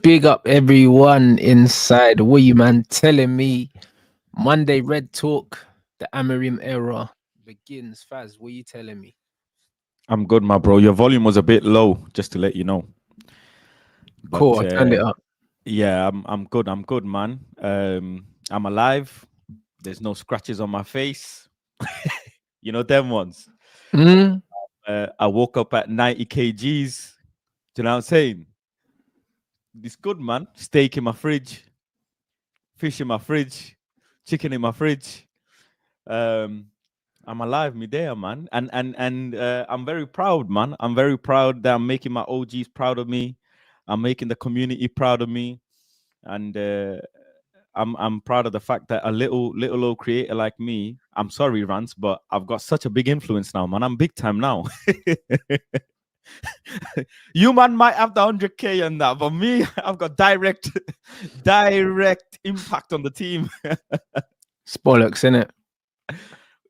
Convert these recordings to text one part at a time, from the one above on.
Big up everyone inside. What you man telling me? Monday Red Talk, the Amorim era begins. Faz, what you telling me? I'm good, my bro. Your volume was a bit low, just to let you know. Cool, But I turned it up. yeah, I'm good. I'm good, man. I'm alive. There's no scratches on my face. You know them ones. Mm? I woke up at 90 kgs. Do you know what I'm saying? It's good, man. Steak in my fridge, fish in my fridge, chicken in my fridge. Um, I'm alive, me there, man. And I'm very proud, man. I'm very proud that I'm making my OGs proud of me. I'm making the community proud of me, and I'm proud of the fact that a little old creator like me. I'm sorry, Rants, but I've got such a big influence now, man. I'm big time now. You man might have the 100K and that, but me, I've got direct impact on the team. It's bollocks, innit?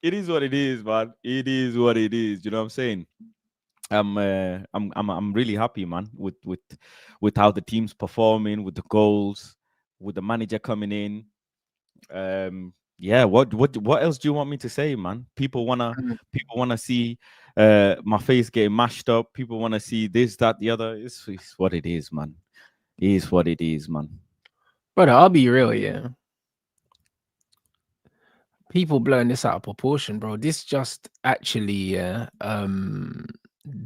It is what it is, man. It is what it is. You know what I'm saying? I'm really happy, man, with how the team's performing, with the goals, with the manager coming in. Yeah, what else do you want me to say, man? Mm. People wanna see my face getting mashed up. People wanna see this, that, the other. It's what it is, man. It is what it is, man. Brother, I'll be real, yeah. People blowing this out of proportion, bro. This just actually,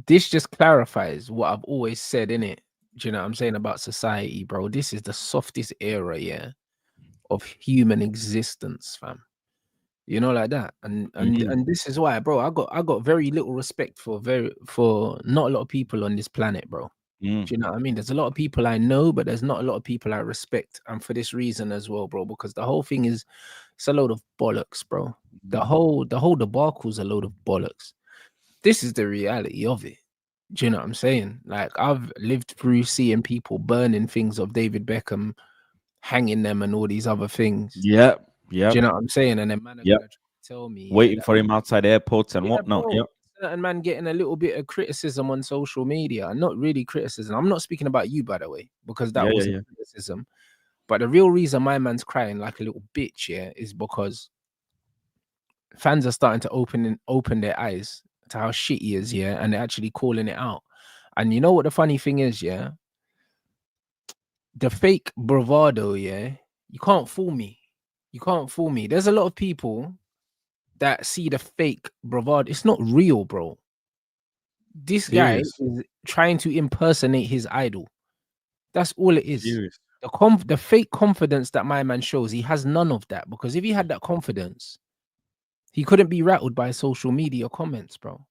this just clarifies what I've always said, innit? Do you know what I'm saying about society, bro? This is the softest era, yeah, of human existence, fam. You know, like that. And It and is. and this is why, bro, I got very little respect for not a lot of people on this planet, bro. Mm, Do you know what I mean? There's a lot of people I know, but there's not a lot of people I respect. And for this reason as well, bro, because the whole thing is it's a load of bollocks, bro. The mm. whole the whole debacle's a load of bollocks. This is the reality of it. Do you know what I'm saying? Like I've lived through seeing people burning things of David Beckham, hanging them and all these other things. Yep, Do yep, you know what I'm saying? And then man are yep. gonna try to tell me, yeah, Waiting that for him outside airports and yeah, whatnot. bro. Yep. Certain man getting a little bit of criticism on social media, and not really criticism. I'm not speaking about you, by the way, because that Yeah, yeah, wasn't yeah. criticism. But the real reason my man's crying like a little bitch, yeah, is because fans are starting to open their eyes to how shit he is, yeah, and they're actually calling it out. And you know what the funny thing is, yeah, the fake bravado, yeah, you can't fool me. You can't fool me. There's a lot of people that see the fake bravado. It's not real, bro. This guy Serious, is trying to impersonate his idol. That's all it is. serious. The fake confidence that my man shows, he has none of that. Because if he had that confidence, he couldn't be rattled by social media comments, bro.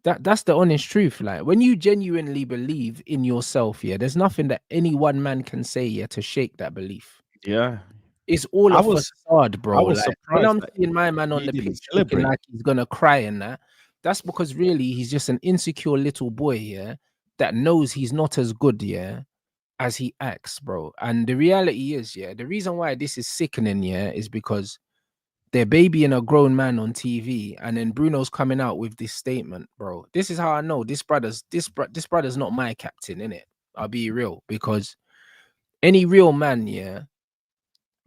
That's the honest truth. Like when you genuinely believe in yourself, yeah, there's nothing that any one man can say, yeah, to shake that belief. Yeah, It's all I a was facade, I bro. was Like when surprised I'm that seeing my man on he the didn't pitch looking celebrate. like he's gonna cry and that, that's because really he's just an insecure little boy, yeah, that knows he's not as good, yeah, as he acts, bro. And the reality is, yeah, the reason why this is sickening, yeah, is because they're babying a grown man on TV, and then Bruno's coming out with this statement, bro. This is how I know this brother's not my captain, innit? I'll be real, because any real man, yeah,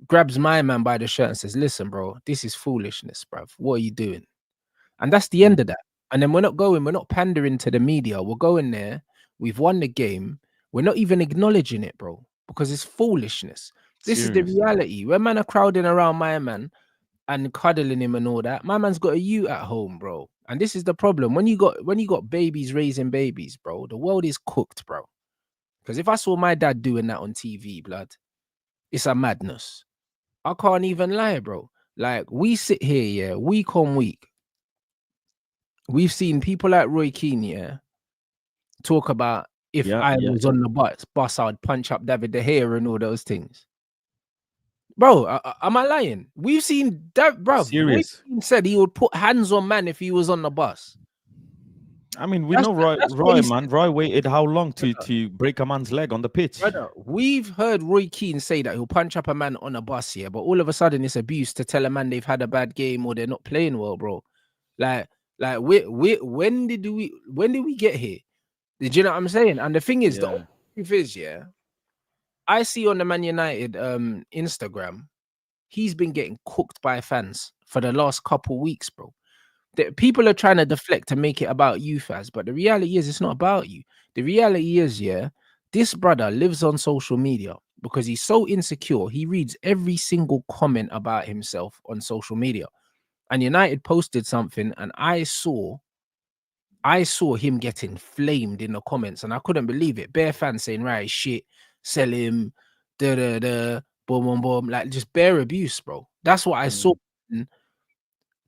grabs my man by the shirt and says, "Listen, bro, this is foolishness, bruv. What are you doing?" And that's the Mm, end of that. And then we're not pandering to the media. We're going there. We've won the game. We're not even acknowledging it, bro, because it's foolishness. This is the serious. reality. When man are crowding around my man and cuddling him and all that, my man's got a you at home, bro. And this is the problem. When you got babies raising babies, bro, the world is cooked, bro. Because if I saw my dad doing that on TV, blood, it's a madness. I can't even lie, bro. Like we sit here, yeah, week on week. We've seen people like Roy Keane, yeah, talk about if Yeah, I yeah, was yeah. on the bus, I'd punch up David De Gea and all those things. Bro, am I lying? We've seen that, bro. Roy Serious. Keane said he would put hands on man if he was on the bus. I mean, we That's know that's what Roy, he said, man. Roy waited how long brother. to break a man's leg on the pitch? Brother, we've heard Roy Keane say that he'll punch up a man on a bus here, but all of a sudden it's abuse to tell a man they've had a bad game or they're not playing well, bro. Like, when did we get here? Did you know what I'm saying? And the thing is, the Yeah. truth is, yeah, I see on the Man United Instagram, he's been getting cooked by fans for the last couple weeks, bro. People are trying to deflect and make it about you, Faz, but the reality is it's not about you. The reality is, yeah, this brother lives on social media because he's so insecure. He reads every single comment about himself on social media. And United posted something, and I saw him getting flamed in the comments, and I couldn't believe it. Bare fans saying, right, shit, sell him, da da da, boom, boom, boom, like just bare abuse, bro. That's what I saw. And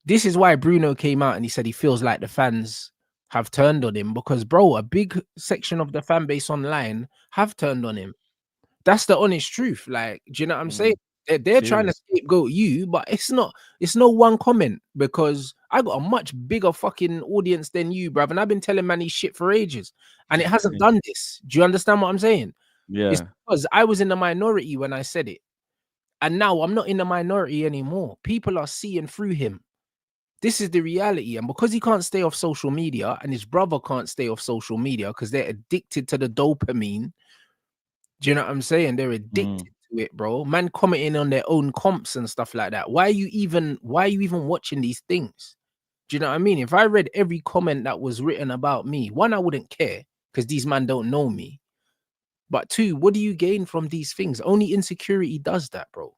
this is why Bruno came out and he said he feels like the fans have turned on him because, bro, a big section of the fan base online have turned on him. That's the honest truth. Like, do you know what I'm saying? They're trying to Serious. scapegoat you, but it's no one comment because I got a much bigger fucking audience than you, bruv. And I've been telling man these shit for ages. And it hasn't done this. Do you understand what I'm saying? It's Yeah. because I was in the minority when I said it. And now I'm not in the minority anymore. People are seeing through him. This is the reality. And because he can't stay off social media and his brother can't stay off social media because they're addicted to the dopamine. Do you know what I'm saying? They're addicted to it, bro. Man commenting on their own comps and stuff like that. Why are you even watching these things? Do you know what I mean? If I read every comment that was written about me, one, I wouldn't care because these men don't know me. But two, what do you gain from these things? Only insecurity does that, bro.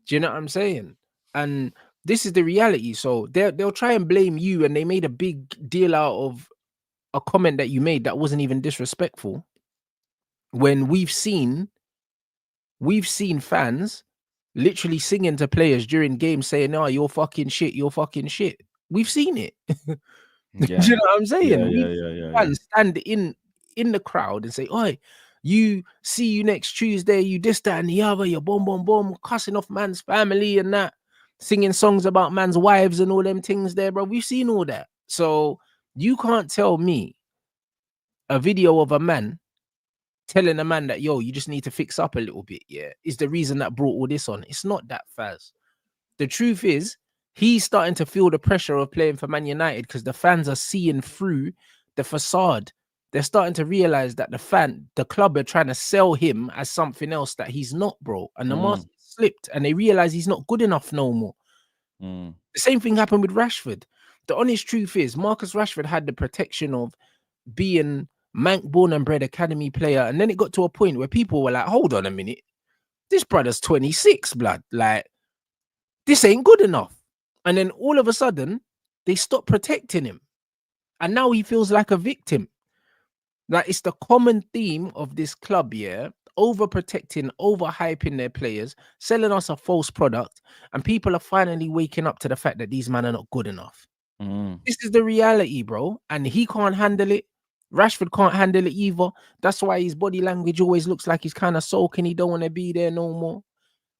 Do you know what I'm saying? And this is the reality. So they'll try and blame you, and they made a big deal out of a comment that you made that wasn't even disrespectful. When we've seen fans literally singing to players during games saying, "Oh, you're fucking shit, you're fucking shit." We've seen it. Do Yeah. you know what I'm Yeah. saying? Yeah. We've Yeah. seen Yeah. Yeah. fans stand in the crowd and say, "Oi, you see you next Tuesday, you this, that, and the other, you boom, boom, boom, cussing off man's family and that, singing songs about man's wives and all them things there, bro." We've seen all that. So you can't tell me a video of a man telling a man that, yo, you just need to fix up a little bit, yeah, is the reason that brought all this on. It's not that fast. The truth is, he's starting to feel the pressure of playing for Man United because the fans are seeing through the facade. They're starting to realize that the club are trying to sell him as something else that he's not, bro. And the mask slipped, and they realize he's not good enough no more. The same thing happened with Rashford. The honest truth is, Marcus Rashford had the protection of being Manc born and bred academy player, and then it got to a point where people were like, "Hold on a minute, this brother's 26, blood. Like, this ain't good enough." And then all of a sudden, they stopped protecting him, and now he feels like a victim. Like, it's the common theme of this club, yeah. Overprotecting, overhyping their players, selling us a false product, and people are finally waking up to the fact that these men are not good enough. This is the reality, bro. And he can't handle it. Rashford can't handle it either. That's why his body language always looks like he's kind of sulking. He don't want to be there no more.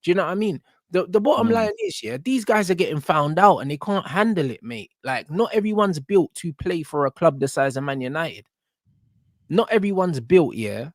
Do you know what I mean? The bottom line is, yeah, these guys are getting found out and they can't handle it, mate. Like, not everyone's built to play for a club the size of Man United. Not everyone's built, yeah,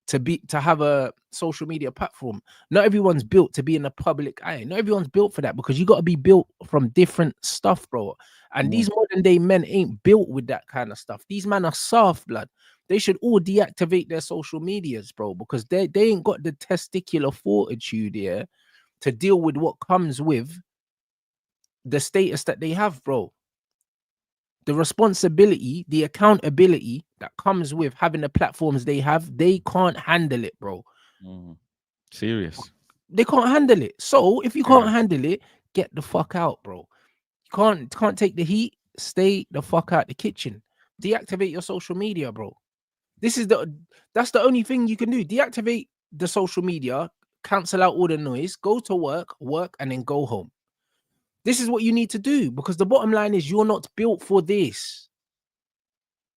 to have a social media platform. Not everyone's built to be in the public eye. Not everyone's built for that because you got to be built from different stuff, bro. And these modern day men ain't built with that kind of stuff. These men are soft blood. They should all deactivate their social medias, bro, because they ain't got the testicular fortitude here to deal with what comes with the status that they have, bro. The responsibility, the accountability that comes with having the platforms they have, they can't handle it, bro. Serious. They can't handle it. So if you can't Serious. handle it, get the fuck out, bro. You can't take the heat. Stay the fuck out the kitchen. Deactivate your social media, bro. That's the only thing you can do. Deactivate the social media, cancel out all the noise, go to work, and then go home. This is what you need to do because the bottom line is you're not built for this.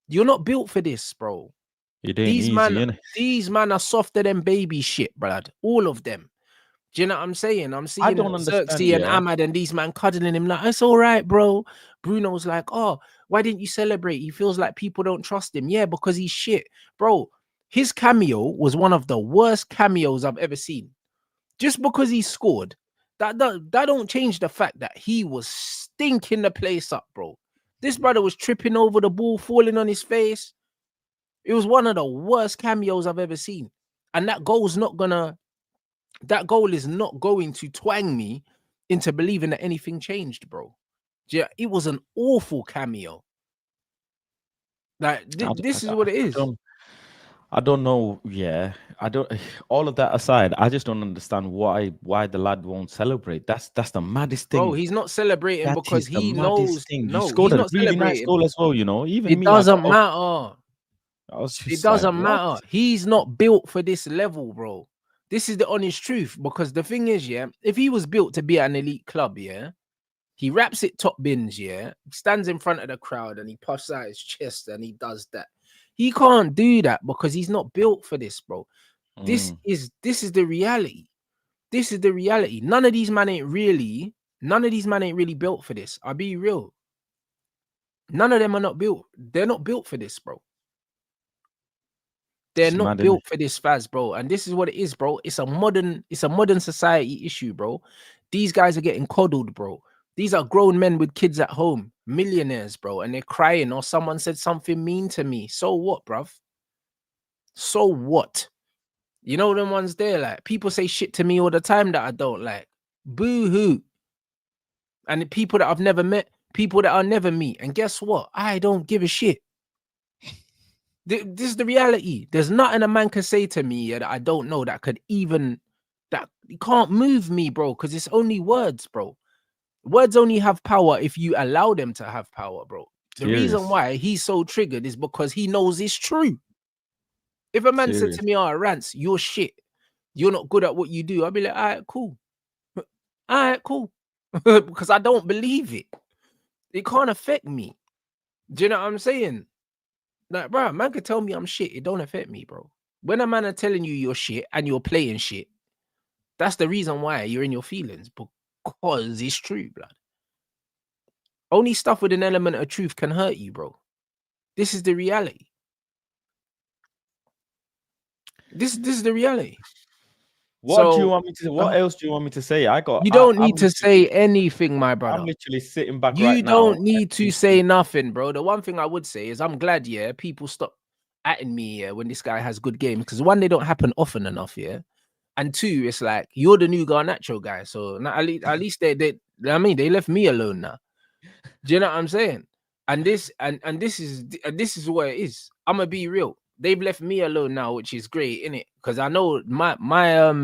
You're not built for this, bro. It ain't These easy, man, innit? these man are softer than baby shit, blood. All of them. Do you know what I'm saying? I'm I seeing don't understand, Zirkzee and yeah. Ahmad and these man cuddling him like, it's all right, bro. Bruno's like, oh, why didn't you celebrate? He feels like people don't trust him. Yeah, because he's shit. Bro, his cameo was one of the worst cameos I've ever seen. Just because he scored, that don't change the fact that he was stinking the place up, bro. This brother was tripping over the ball, falling on his face. It was one of the worst cameos I've ever seen. And that goal is not going to twang me into believing that anything changed, bro. Yeah, it was an awful cameo. Like this is what it is. I don't know. Yeah, I don't. All of that aside, I just don't understand why the lad won't celebrate. That's the maddest Bro, thing. he's not celebrating That because is the he maddest knows. thing. You No, scored he's a not really nice celebrating. goal as well. You know, even It me, doesn't matter. I was It just like, doesn't what? matter. He's not built for this level, bro. This is the honest truth. Because the thing is, yeah, if he was built to be at an elite club, yeah, he wraps it top bins, yeah, stands in front of the crowd and he puffs out his chest and he does that. He can't do that because he's not built for this, bro. This Mm, is the reality. This is the reality. None of these man ain't really built for this. I'll be real. None of them are not built. They're not built for this, bro. They're it's not mad, innit? built for this, Faz, bro. And this is what it is, bro. It's a modern society issue, bro. These guys are getting coddled, bro. These are grown men with kids at home, millionaires, bro, and they're crying, or someone said something mean to me. So what, bruv? So what? You know them ones there, like people say shit to me all the time that I don't like. Boo hoo. And the people that I've never met, people that I'll never meet. And guess what? I don't give a shit. This is the reality. There's nothing a man can say to me that I don't know that can't move me, bro, because it's only words, bro. Words only have power if you allow them to have power, bro. The reason Serious, why he's so triggered is because he knows it's true. If a man said to serious. me, "Oh, Rants, you're shit. You're not good at what you do," I'll be like, "All right, cool. All right, cool." Because I don't believe it. It can't affect me. Do you know what I'm saying? Like, bro, man could tell me I'm shit. It don't affect me, bro. When a man are telling you you're shit and you're playing shit, that's the reason why you're in your feelings, because it's true, blood. Only stuff with an element of truth can hurt you, bro. This is the reality. This is the reality. What do you So want me to? What else do you want me to say? you don't need to say anything, my brother. I'm literally sitting back right You now. don't need to say nothing, bro. The one thing I would say is I'm glad, yeah, people stop atting me, yeah, when this guy has good games, because one, they don't happen often enough, yeah. And two, it's like you're the new Garnacho guy. So now at least they I mean they left me alone now. Do you know what I'm saying? And this is what it is. I'm gonna be real. They've left me alone now, which is great, innit? Because I know my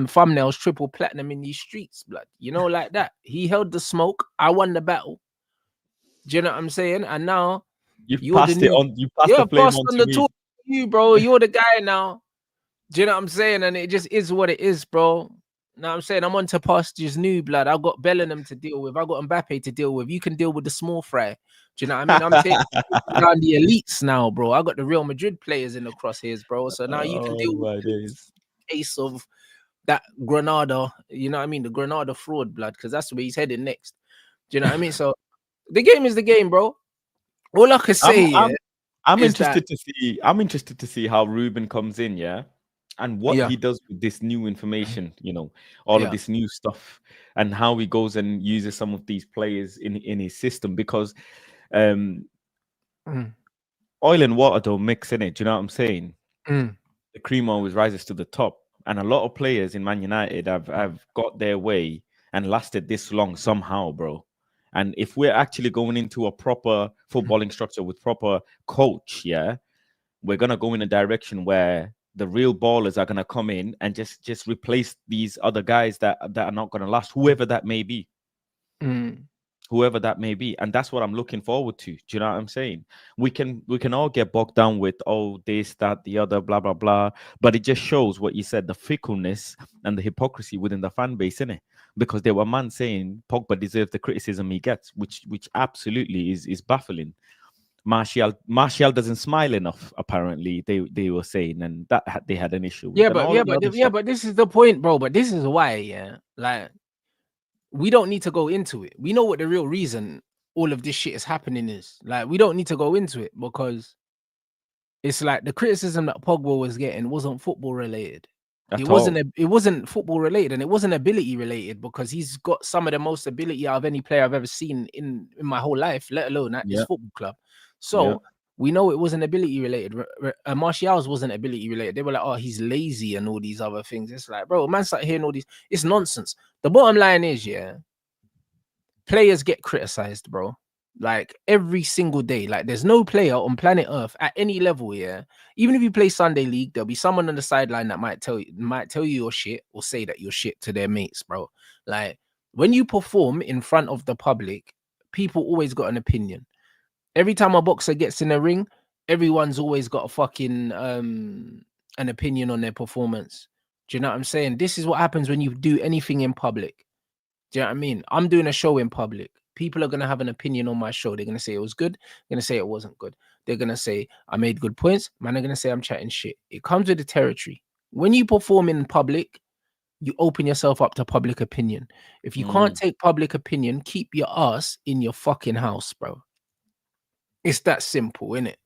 thumbnail's triple platinum in these streets, blood. You know, like that. He held the smoke. I won the battle. Do you know what I'm saying? And now You've you're the passed it new. on. You passed Yeah, the flame passed on on to the me. torch to you, bro. You're the guy now. Do you know what I'm saying? And it just is what it is, bro. Know what I'm saying? I'm on to pastures new, blood. I've got Bellingham to deal with. I've got Mbappe to deal with. You can deal with the small fry. Do you know what I mean? I'm taking down the elites now, bro. I got the Real Madrid players in the crosshairs, bro. So now you can Oh deal with my the days. case of that Granada, you know what I mean? The Granada fraud, blood, because that's where he's heading next. Do you know what I mean? So the game is the game, bro. All I can I'm say, yeah, I'm I'm is that, interested to see how Ruben comes in, yeah, and what yeah, he does with this new information, all of yeah, this new stuff, and how he goes and uses some of these players in his system, because um mm, oil and water don't mix in it. Do you know what I'm saying? mm, The cream always rises to the top, and a lot of players in Man United have got their way and lasted this long somehow, bro. And if we're actually going into a proper footballing structure with proper coach, yeah, we're gonna go in a direction where the real ballers are gonna come in and just replace these other guys that are not gonna last, whoever that may be. mm. Whoever that may be, and that's what I'm looking forward to. Do you know what I'm saying? We can all get bogged down with, oh, this, that, the other, blah blah blah, but it just shows what you said, the fickleness and the hypocrisy within the fan base, innit? Because there were man saying Pogba deserves the criticism he gets, which absolutely is baffling. Martial doesn't smile enough, apparently they were saying, and they had an issue with, Yeah, and but all of the other stuff. but this is the point, bro. But this is why, yeah, like we don't need to go into it. We know what the real reason all of this shit is happening is. Like, we don't need to go into it because it's like the criticism that Pogba was getting wasn't football related. At all. It wasn't football related, and it wasn't ability related, because he's got some of the most ability out of any player I've ever seen in my whole life, let alone at this Yeah, football club. yeah. So We know it wasn't ability related. Martial's wasn't ability related. They were like, oh, he's lazy and all these other things. It's like, bro, man, start hearing all these. It's nonsense. The bottom line is, yeah, players get criticized, bro. Like every single day. Like there's no player on planet Earth at any level, yeah. Even if you play Sunday League, there'll be someone on the sideline that might tell you your shit or say that you're shit to their mates, bro. Like when you perform in front of the public, people always got an opinion. Every time a boxer gets in a ring, everyone's always got a fucking an opinion on their performance. Do you know what I'm saying? This is what happens when you do anything in public. Do you know what I mean? I'm doing a show in public. People are going to have an opinion on my show. They're going to say it was good. They're going to say it wasn't good. They're going to say I made good points. Man, they're going to say I'm chatting shit. It comes with the territory. When you perform in public, you open yourself up to public opinion. If you can't take public opinion, keep your ass in your fucking house, bro. It's that simple, innit?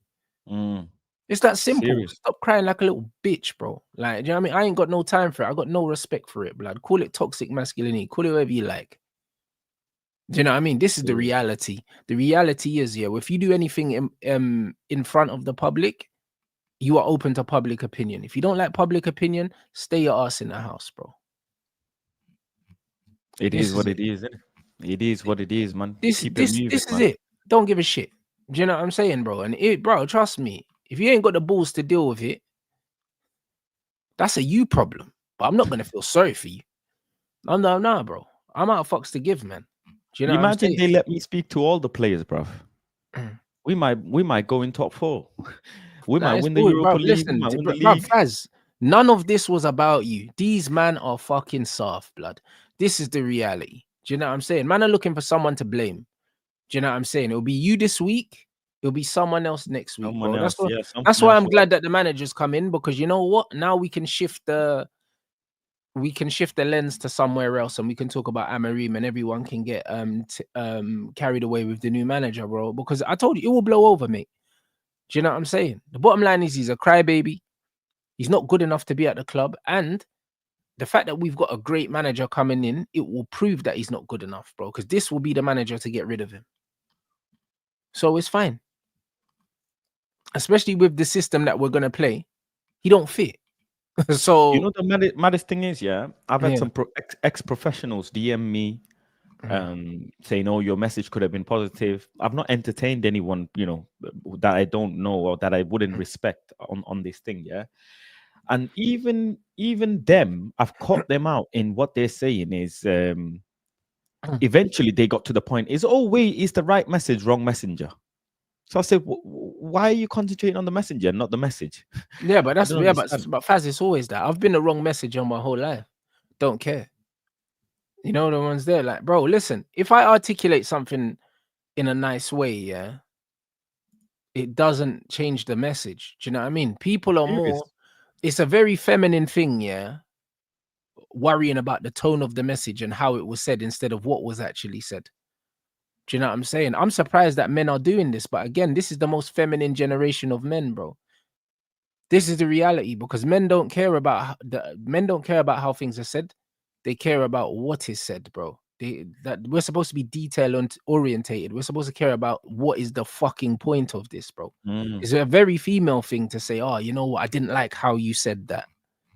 It's that simple. Serious. Stop crying like a little bitch, bro. Like, do you know what I mean? I ain't got no time for it. I got no respect for it, blood. Call it toxic masculinity. Call it whatever you like. Do you know what I mean? This is the reality. The reality is, yeah, if you do anything in front of the public, you are open to public opinion. If you don't like public opinion, stay your ass in the house, bro. It is what it is, isn't it? It is what it is, man. This is it. Don't give a shit. Do you know what I'm saying, bro? And bro, trust me, if you ain't got the balls to deal with it, that's a you problem. But I'm not gonna feel sorry for you. No, bro. I'm out of fucks to give, man. Do you know? Imagine they let me speak to all the players, bruv. we might go in top 4. We might win the Europa League. Listen, bruv, Faz, none of this was about you. These man are fucking soft, blood. This is the reality. Do you know what I'm saying? Man are looking for someone to blame. Do you know what I'm saying? It'll be you this week. It'll be someone else next week, bro. That's why I'm glad that the managers come in, because you know what? Now we can shift the lens to somewhere else, and we can talk about Amorim, and everyone can get carried away with the new manager, bro. Because I told you, it will blow over, mate. Do you know what I'm saying? The bottom line is he's a crybaby. He's not good enough to be at the club, and the fact that we've got a great manager coming in, it will prove that he's not good enough, bro. Because this will be the manager to get rid of him. So it's fine. Especially with the system that we're gonna play, he don't fit. So you know the maddest thing is, yeah, I've had some ex-professionals DM me, saying, "Oh, your message could have been positive." I've not entertained anyone, you know, that I don't know or that I wouldn't respect on this thing, yeah. And even them, I've caught them out in what they're saying is, eventually they got to the point is, oh wait, is the right message, wrong messenger. So I said, why are you concentrating on the messenger, not the message? Yeah, but but Faz, it's always that. I've been the wrong messenger my whole life. Don't care. You know the ones there, like, bro, listen, if I articulate something in a nice way, yeah, it doesn't change the message. Do you know what I mean? People are more, it's a very feminine thing, yeah, worrying about the tone of the message and how it was said instead of what was actually said. Do you know what I'm saying? I'm surprised that men are doing this, but again, this is the most feminine generation of men, bro. This is the reality, because men don't care about how things are said. They care about what is said, bro. That we're supposed to be detail orientated. We're supposed to care about what is the fucking point of this, bro. It's a very female thing to say, oh, you know what? I didn't like how you said that.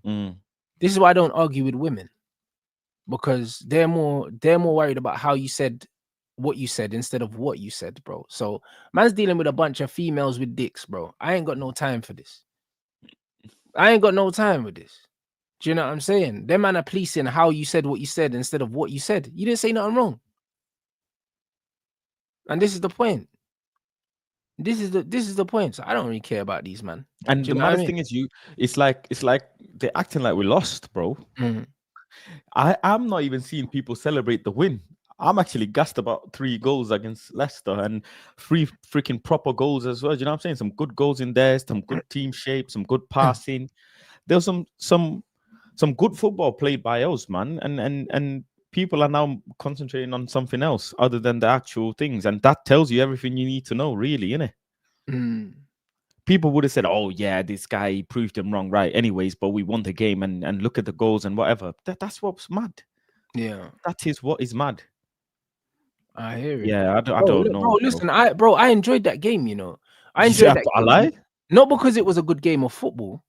This is why I don't argue with women, because they're more worried about how you said what you said instead of what you said, bro. So man's dealing with a bunch of females with dicks, bro. I ain't got no time for this. I ain't got no time with this. Do you know what I'm saying? Them man are policing how you said what you said instead of what you said. You didn't say nothing wrong. And this is the point. This is the point. So I don't really care about these, man. And the maddest thing is, it's like they're acting like we lost, bro. I'm not even seeing people celebrate the win. I'm actually gassed about 3 goals against Leicester and 3 freaking proper goals as well. Do you know what I'm saying? Some good goals in there, some good team shape, some good passing. There was some good football played by us, man. And people are now concentrating on something else other than the actual things. And that tells you everything you need to know, really, innit? People would have said, oh, yeah, this guy proved him wrong. Right. Anyways, but we won the game and look at the goals and whatever. That's what's mad. Yeah. That is what is mad. I hear it. Yeah, I don't know. Bro, listen, I enjoyed that game, you know. I enjoyed that I game. lie? Not because it was a good game of football.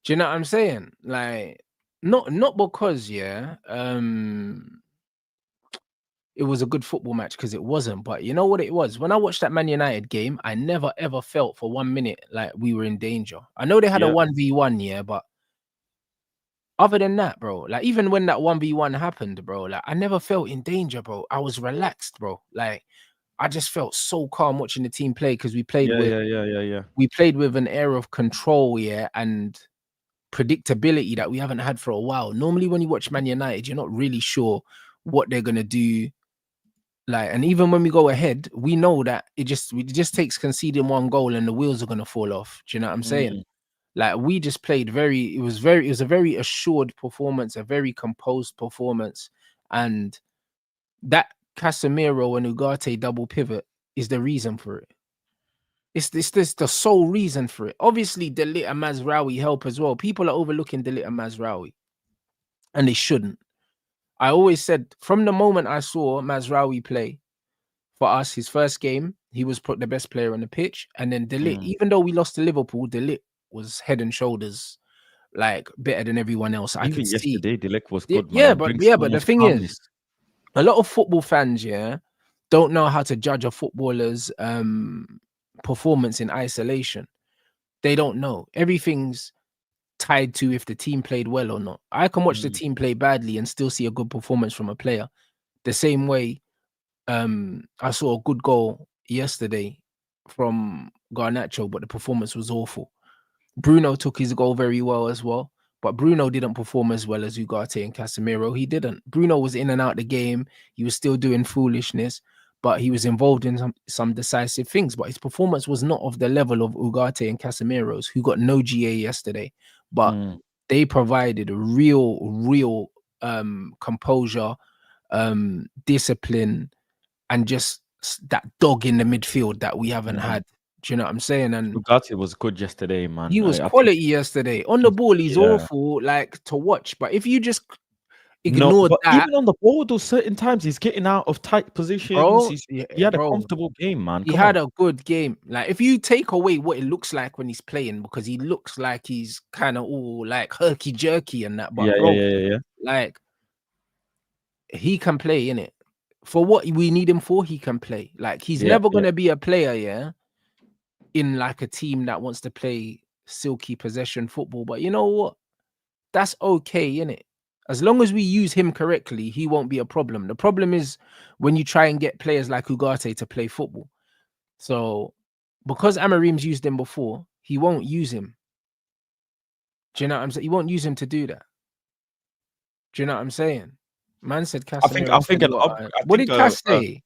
Do you know what I'm saying? Like, not because, yeah, it was a good football match, because it wasn't. But you know what it was? When I watched that Man United game, I never ever felt for 1 minute like we were in danger. I know they had a Yeah. 1v1, yeah, but other than that, bro, like even when that 1v1 happened, bro, like I never felt in danger, bro. I was relaxed, bro. Like I just felt so calm watching the team play, because we played with an air of control, yeah, and predictability that we haven't had for a while. Normally, when you watch Man United, you're not really sure what they're gonna do. Like, and even when we go ahead, we know that it just takes conceding one goal and the wheels are gonna fall off. Do you know what I'm saying? Like we just played it was a very assured performance, a very composed performance, and that Casemiro and Ugarte double pivot is the reason for it. It's this the sole reason for it. Obviously, De Ligt and Mazraoui help as well. People are overlooking De Ligt and Mazraoui, and they shouldn't. I always said from the moment I saw Mazraoui play for us, his first game, he was put the best player on the pitch. And then De Ligt, even though we lost to Liverpool, De Ligt was head and shoulders like better than everyone else. I could Even see. yesterday, Dilek was Yeah, good, man, and brings so but the much thing is, calmness. a lot of football fans, yeah, don't know how to judge a footballer's performance in isolation. They don't know. Everything's tied to if the team played well or not. I can watch the team play badly and still see a good performance from a player. The same way I saw a good goal yesterday from Garnacho, but the performance was awful. Bruno took his goal very well as well, but Bruno didn't perform as well as Ugarte and Casemiro. He didn't. Bruno was in and out the game. He was still doing foolishness, but he was involved in some decisive things. But his performance was not of the level of Ugarte and Casemiro's, who got no GA yesterday. But they provided a real composure, discipline, and just that dog in the midfield that we haven't had. Do you know what I'm saying? And Ugarte was good yesterday, man. he was I think, quality yesterday. On the ball, he's awful, like to watch. But if you just no, ignore but that, even on the ball, those certain times he's getting out of tight positions. bro, He had a bro, comfortable game, man. he Come had on. a good game. Like if you take away what it looks like when he's playing, because he looks like he's kind of all like herky jerky and that. But bro, Yeah. like he can play in it for what we need him for. He can play. Like he's never gonna be a player, yeah, in like a team that wants to play silky possession football. But you know what? That's okay, innit? As long as we use him correctly, he won't be a problem. The problem is when you try and get players like Ugarte to play football. So because Amorim's used him before, he won't use him. Do you know what I'm saying? He won't use him to do that. Do you know what I'm saying? Man said Casemiro said what did Cass say?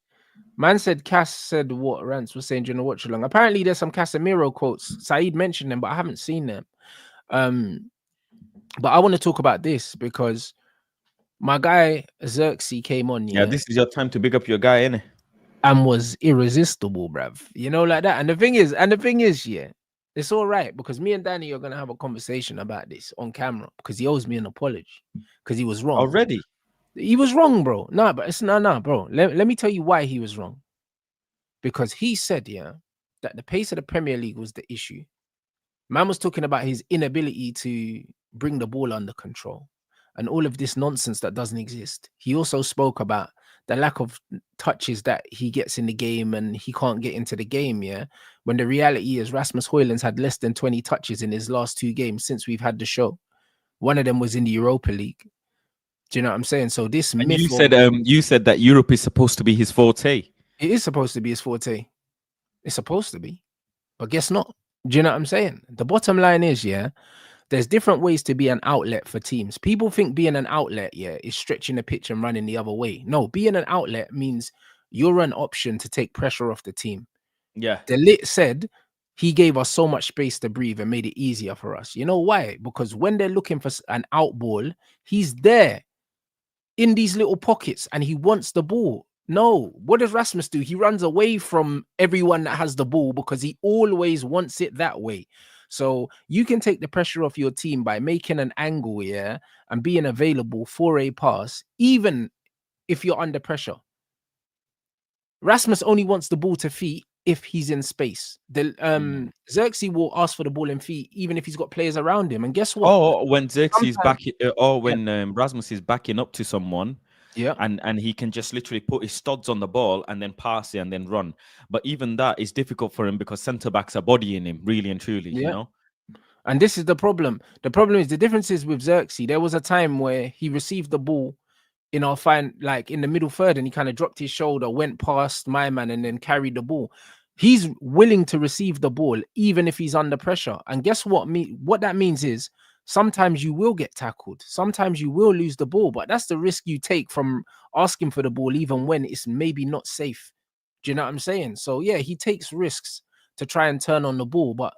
Man said Cass said what Rants was saying during the watch along. Apparently there's some Casemiro quotes. Saeed mentioned them, but I haven't seen them. But I want to talk about this because my guy Zirkzee came on, Yeah, this is your time to big up your guy, innit? and was irresistible, bruv. You know, like that. And the thing is, yeah, it's all right because me and Danny are gonna have a conversation about this on camera because he owes me an apology because he was wrong. Already? He was wrong, bro. No, but it's no, bro. Let me tell you why he was wrong. Because he said, yeah, that the pace of the Premier League was the issue. Man was talking about his inability to bring the ball under control and all of this nonsense that doesn't exist. He also spoke about the lack of touches that he gets in the game and he can't get into the game, yeah? When the reality is Rasmus Højlund's had less than 20 touches in his last 2 games since we've had the show. One of them was in the Europa League. Do you know what I'm saying? So this And myth you said that Europe is supposed to be his forte. it is supposed to be his forte. It's supposed to be. But guess not. Do you know what I'm saying? The bottom line is, yeah, there's different ways to be an outlet for teams. People think being an outlet, yeah, is stretching the pitch and running the other way. No, being an outlet means you're an option to take pressure off the team. Yeah. De Ligt said he gave us so much space to breathe and made it easier for us. You know why? Because when they're looking for an out ball, he's there in these little pockets and he wants the ball. No, what does Rasmus do? He runs away from everyone that has the ball because he always wants it that way. So you can take the pressure off your team by making an angle, yeah, and being available for a pass, even if you're under pressure. Rasmus only wants the ball to feet if he's in space. The Zirkzee will ask for the ball in feet, even if he's got players around him. And guess what? Or when Zirkzee is Sometimes, back, or yeah, when Rasmus is backing up to someone, yeah, and he can just literally put his studs on the ball and then pass it and then run. But even that is difficult for him because centre backs are bodying him, really and truly. You yeah. know. And this is the problem. The problem is the difference is with Zirkzee. There was a time where he received the ball in our like in the middle third, and he kind of dropped his shoulder, went past my man, and then carried the ball. He's willing to receive the ball even if he's under pressure. And guess what? What that means is sometimes you will get tackled, sometimes you will lose the ball, but that's the risk you take from asking for the ball, even when it's maybe not safe. Do you know what I'm saying? So yeah, he takes risks to try and turn on the ball, but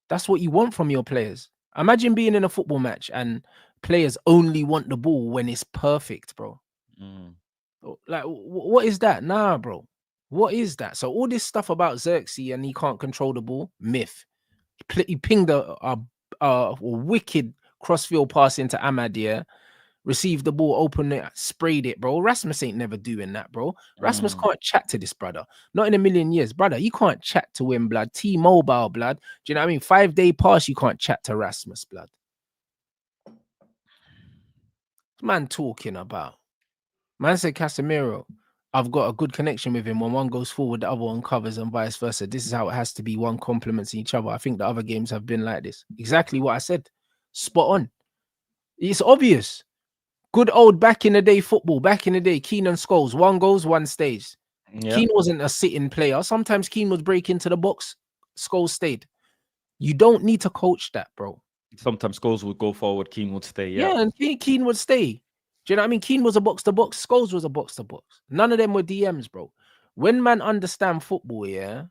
that's what you want from your players. Imagine being in a football match and players only want the ball when it's perfect, bro. Like, what is that? Nah, bro. What is that? So all this stuff about Zirkzee and he can't control the ball, myth. He pinged a wicked crossfield pass into Ahmad, yeah. Received the ball, opened it, sprayed it, bro. Rasmus ain't never doing that, bro. Rasmus can't chat to this brother. Not in a million years, brother. You can't chat to him, blood. T-Mobile, blood. Do you know what I mean? 5-day pass, you can't chat to Rasmus, blood. Man talking about. Man said Casemiro, I've got a good connection with him. When one goes forward, the other one covers and vice versa. This is how it has to be. One complements each other. I think the other games have been like this. Exactly what I said. Spot on. It's obvious. Good old back in the day football. Back in the day, Keane and Scholes. One goes, one stays. Yeah. Keane wasn't a sitting player. Sometimes Keane would break into the box. Scholes stayed. You don't need to coach that, bro. Sometimes Scholes would go forward, Keane would stay. Yeah, and Keane would stay. Do you know what I mean? Keane was a box to box. Scholes was a box to box. None of them were DMs, bro. When man understand football, yeah,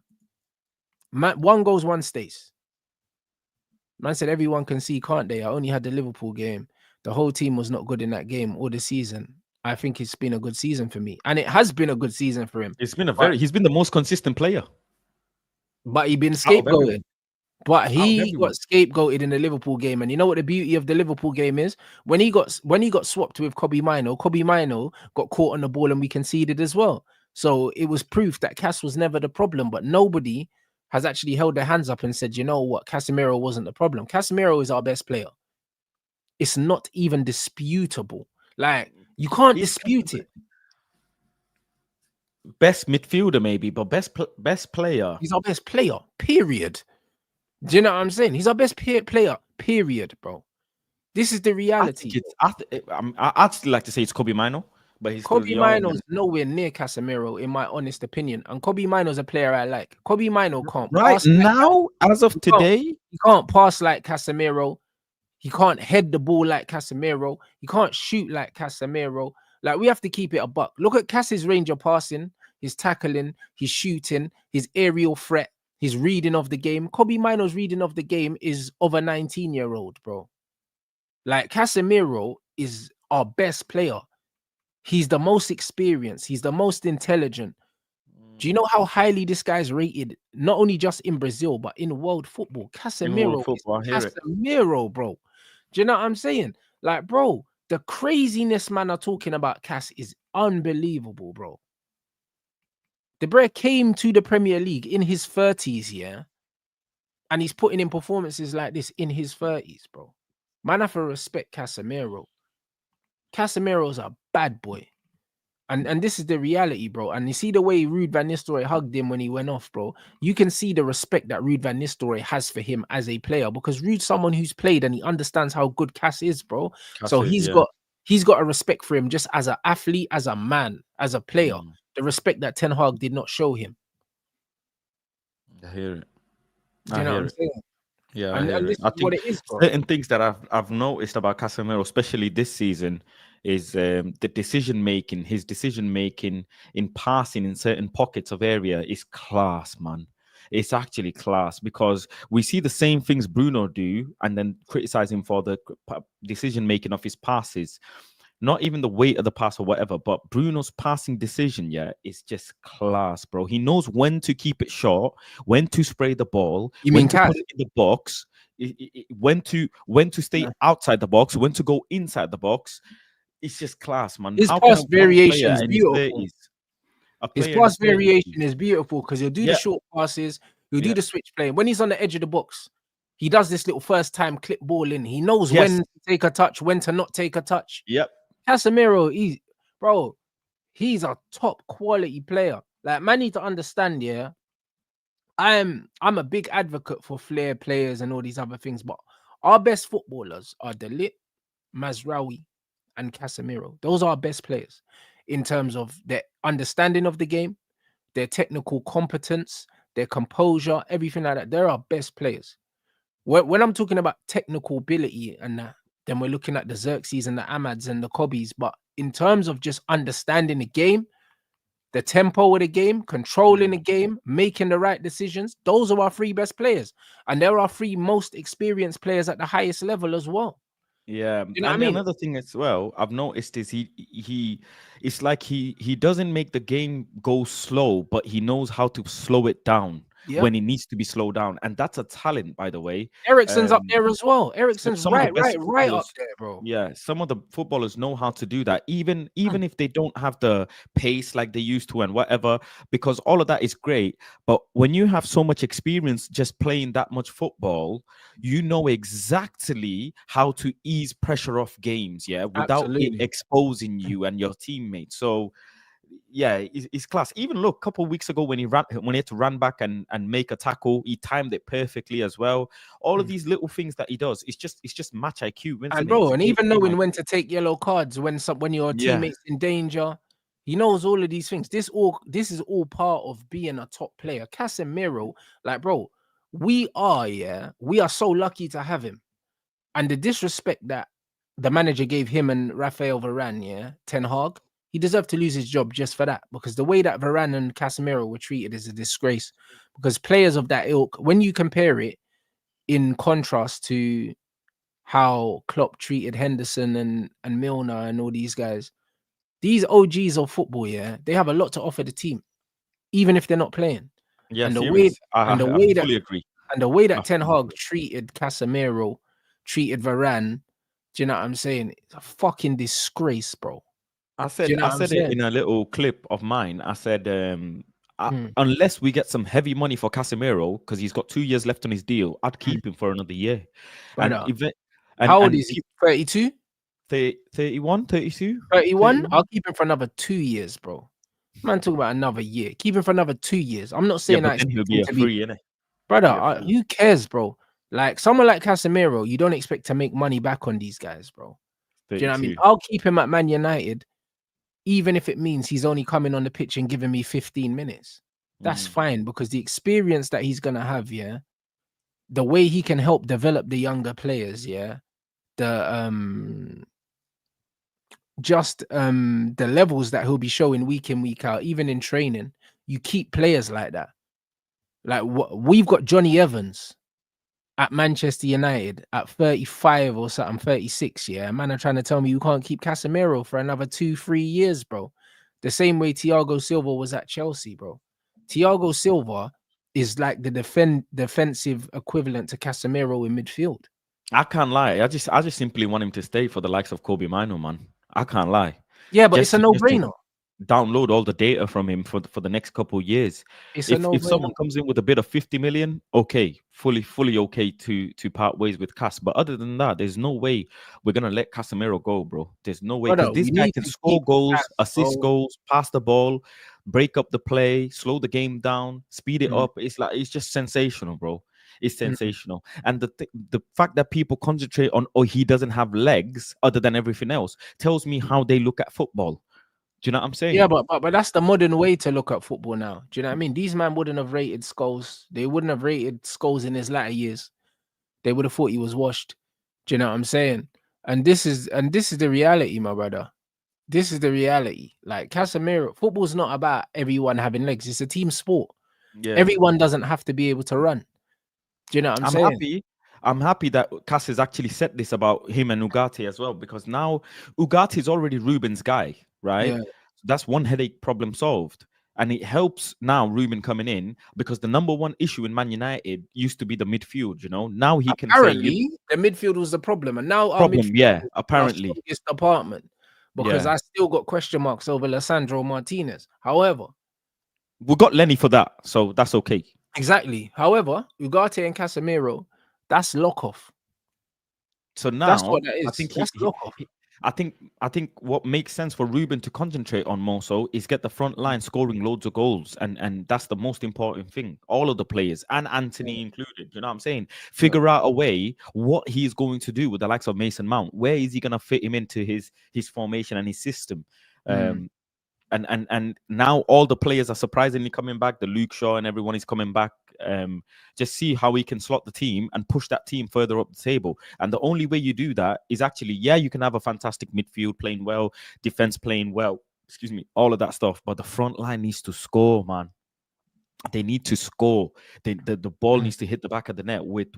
man, one goes, one stays. Man said everyone can see, can't they? I only had the Liverpool game. The whole team was not good in that game or the season. I think it's been a good season for me, and it has been a good season for him. It's been he's been the most consistent player. But he been Out of everyone. scapegoated. But he got scapegoated in the Liverpool game. And you know what the beauty of the Liverpool game is? When he got swapped with Kobbie Mainoo got caught on the ball and we conceded as well. So it was proof that Cass was never the problem. But nobody has actually held their hands up and said, you know what, Casemiro wasn't the problem. Casemiro is our best player. It's not even disputable. Like, you can't dispute it. Best midfielder, maybe, but best player. He's our best player, period. Do you know what I'm saying? He's our best player, period, bro. This is the reality. I'd still like to say it's Kobbie Mainoo, but he's Kobbie Mainoo's nowhere near Casemiro, in my honest opinion. And Kobbie Mainoo's a player I like. Kobbie Mainoo can't pass now, as of today. He can't pass like Casemiro. He can't head the ball like Casemiro. He can't shoot like Casemiro. Like, we have to keep it a buck. Look at Cass's range of passing, his tackling, his shooting, his aerial threat, his reading of the game. Kobbie Mainoo's reading of the game is of a 19-year-old, bro. Like, Casemiro is our best player. He's the most experienced. He's the most intelligent. Do you know how highly this guy's rated? Not only just in Brazil, but in world football. Casemiro is Casemiro, bro. Do you know what I'm saying? Like, bro, the craziness man are talking about Cass is unbelievable, bro. The bro came to the Premier League in his 30s, yeah? And he's putting in performances like this in his 30s, bro. Man, I have to respect Casemiro. Casemiro's a bad boy. And this is the reality, bro. And you see the way Ruud van Nistelrooy hugged him when he went off, bro. You can see the respect that Ruud van Nistelrooy has for him as a player, because Ruud's someone who's played and he understands how good Cass is, bro. He's got a respect for him just as an athlete, as a man, as a player. The respect that Ten Hag did not show him. I hear it. Do you know what I'm saying? Yeah, and this is what it is, bro. Certain things that I've noticed about Casemiro, especially this season, is the decision making. His decision making in passing in certain pockets of area is class, man. It's actually class, because we see the same things Bruno do and then criticize him for the decision making of his passes. Not even the weight of the pass or whatever, but Bruno's passing decision, is just class, bro. He knows when to keep it short, when to spray the ball, when to put it in the box, when to stay outside the box, when to go inside the box. It's just class, man. His pass variation is beautiful. A His player in his pass 30s. variation is beautiful because he'll do the Yeah, short passes, he'll do yeah. the switch play. When he's on the edge of the box, he does this little first time clip ball in. He knows Yes. when to take a touch, when to not take a touch. Yep. Casemiro, bro, he's a top quality player. Like, man, need to understand, yeah. I'm a big advocate for flair players and all these other things, but our best footballers are Delit, Mazraoui, and Casemiro. Those are our best players in terms of their understanding of the game, their technical competence, their composure, everything like that. They're our best players. When I'm talking about technical ability and that, then we're looking at the Zirkzees and the Amads and the Cobbies. But in terms of just understanding the game, the tempo of the game, controlling the game, making the right decisions, those are our three best players. And they're our three most experienced players at the highest level as well. Yeah, You know what I and mean? another thing as well, I've noticed is it's like he doesn't make the game go slow, but he knows how to slow it down Yep. when it needs to be slowed down, and that's a talent, by the way. Ericsson's up Um, there as well. Ericsson's some of the best right up footballers, there, bro. yeah, some of the footballers know how to do that, even if they don't have the pace like they used to and whatever, because all of that is great. But when you have so much experience just playing that much football, you know exactly how to ease pressure off games, yeah, without it Absolutely. exposing you and your teammates. So yeah, it's class. Even look, a couple of weeks ago when he had to run back and make a tackle, he timed it perfectly as well. All of these little things that he does, it's just match IQ, And isn't it? bro, It's and game, even game knowing when IQ. to take yellow cards when your Yeah, teammates in danger, he knows all of these things. This is all part of being a top player. Casemiro, like bro, we are so lucky to have him. And the disrespect that the manager gave him and Rafael Varane, Ten Hag, he deserved to lose his job just for that. Because the way that Varane and Casemiro were treated is a disgrace. Because players of that ilk, when you compare it in contrast to how Klopp treated Henderson and Milner and all these guys. These OGs of football, they have a lot to offer the team, even if they're not playing. yeah, And the way serious. I, and the I I way that fully agree. and the way I that Ten fully Hag agree. treated Casemiro, treated Varane, do you know what I'm saying? It's a fucking disgrace, bro. I Do said you know I what I'm said it saying? in a little clip of mine. I said, Mm, unless we get some heavy money for Casemiro because he's got 2 years left on his deal, I'd mm. keep him for another year. And Brother, even how old and is he? 32? 31, 32, 31? 31. I'll keep him for another 2 years, bro. Man, talk about another year. Keep him for another 2 years. I'm not Yeah, saying I but then he'll expect be him a to be. free, innit? Brother, Be a free. who cares, bro? Like someone like Casemiro, you don't expect to make money back on these guys, bro. Do you know what I mean? 32. I'll keep him at Man United, even if it means he's only coming on the pitch and giving me 15 minutes. That's Mm. fine because the experience that he's gonna have, the way he can help develop the younger players, the the levels that he'll be showing week in, week out, even in training. You keep players like that. Like we've got Johnny Evans at Manchester United at 35 or something, 36. Yeah, man, are trying to tell me you can't keep Casemiro for another 2-3 years, bro. The same way Thiago Silva was at Chelsea, bro. Thiago Silva is like the defensive equivalent to Casemiro in midfield. I can't lie. I just simply want him to stay for the likes of Kobe Mino, man. I can't lie. Yeah, but it's Just a to no-brainer. download all the data from him for the next couple of years. It's a If no-brainer. someone comes in with a bid of 50 million, okay, fully okay to part ways with Cas. But other than that, there's no way we're gonna let Casemiro go, bro. There's no way because Brother, this we guy need can to score keep goals, Cas, assist bro. goals, pass the ball, break up the play, slow the game down, speed it Mm, up. It's just sensational, bro. It's mm. sensational. And the fact that people concentrate on, oh, he doesn't have legs other than everything else tells me how they look at football. Do you know what I'm Yeah, saying? but that's the modern way to look at football now. Do you know what I mean? These men wouldn't have rated Scholes. They wouldn't have rated Scholes in his latter years. They would have thought he was washed. Do you know what I'm saying? And this is the reality, my brother. This is the reality. Like Casemiro, football's not about everyone having legs. It's a team sport. Yeah. Everyone doesn't have to be able to run. Do you know what I'm I'm saying? happy. I'm happy that Cass has actually said this about him and Ugarte as well, because now Ugarte is already Ruben's guy, right? Yeah. That's one headache problem solved. And it helps now Ruben coming in because the number one issue in Man United used to be the midfield, Now he can say, Apparently, the midfield was the problem, and now our problem, midfield yeah, is our apparently. strongest department because Yeah. I still got question marks over Lissandro Martinez. However, We got Lenny for that, so that's okay. Exactly. However, Ugarte and Casemiro, that's lock off. So That's now what that I is. think That's lock off. I think what makes sense for Ruben to concentrate on more so is get the front line scoring loads of goals, and that's the most important thing. All of the players and Yeah. Anthony included. You know what I'm saying? Yeah. Figure out a way what he's going to do with the likes of Mason Mount. Where is he going to fit him into his formation and his system? Mm. Um, and now all the players are surprisingly coming back. The Luke Shaw and everyone is coming back. Just see how he can slot the team and push that team further up the table. And the only way you do that is actually, yeah, you can have a fantastic midfield playing well, defense playing well, excuse me, all of that stuff. But the front line needs to score, man. They need to score. The ball Mm. needs to hit the back of the net with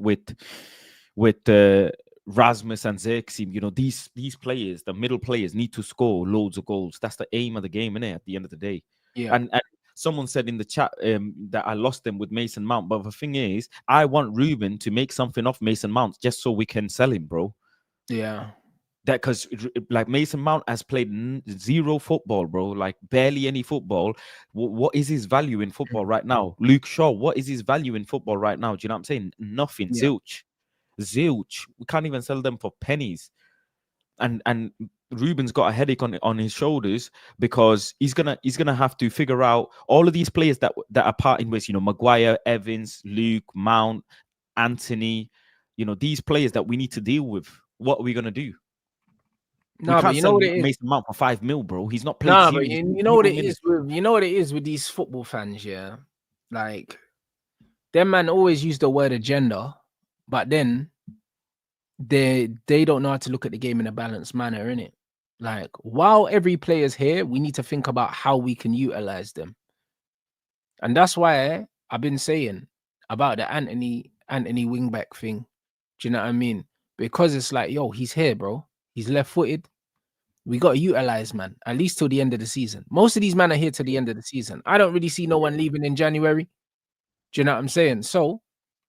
Rasmus and Zirkzee. You know, these players, the middle players, need to score loads of goals. That's the aim of the game, innit? At the end of the day. Yeah. And someone said in the chat that I lost them with Mason Mount. But the thing is, I want Ruben to make something off Mason Mount just so we can sell him, bro. Yeah. That because like Mason Mount has played zero football, bro, like barely any football. What is his value in football right now? Luke Shaw, what is his value in football right now? Do you know what I'm saying? Nothing. Yeah. Zilch. We can't even sell them for pennies. And Ruben's got a headache on his shoulders because he's gonna have to figure out all of these players that are parting ways. You know, Maguire, Evans, Luke, Mount, Anthony. You know, these players that we need to deal with. What are we gonna do? We No, but can't you know sell what it is. Mason Mount for 5 mil, bro. He's not played No, but zero. He's played you know what zero it is minutes. with these football fans, yeah. Like them man always use the word agenda, but then they don't know how to look at the game in a balanced manner, innit? Like while every player's here, we need to think about how we can utilize them. And that's why I've been saying about the Anthony wingback thing. Do you know what I mean? Because it's like, yo, he's here, bro. He's left-footed. We got to utilize, man, at least till the end of the season. Most of these men are here till the end of the season. I don't really see no one leaving in January. Do you know what I'm saying? So,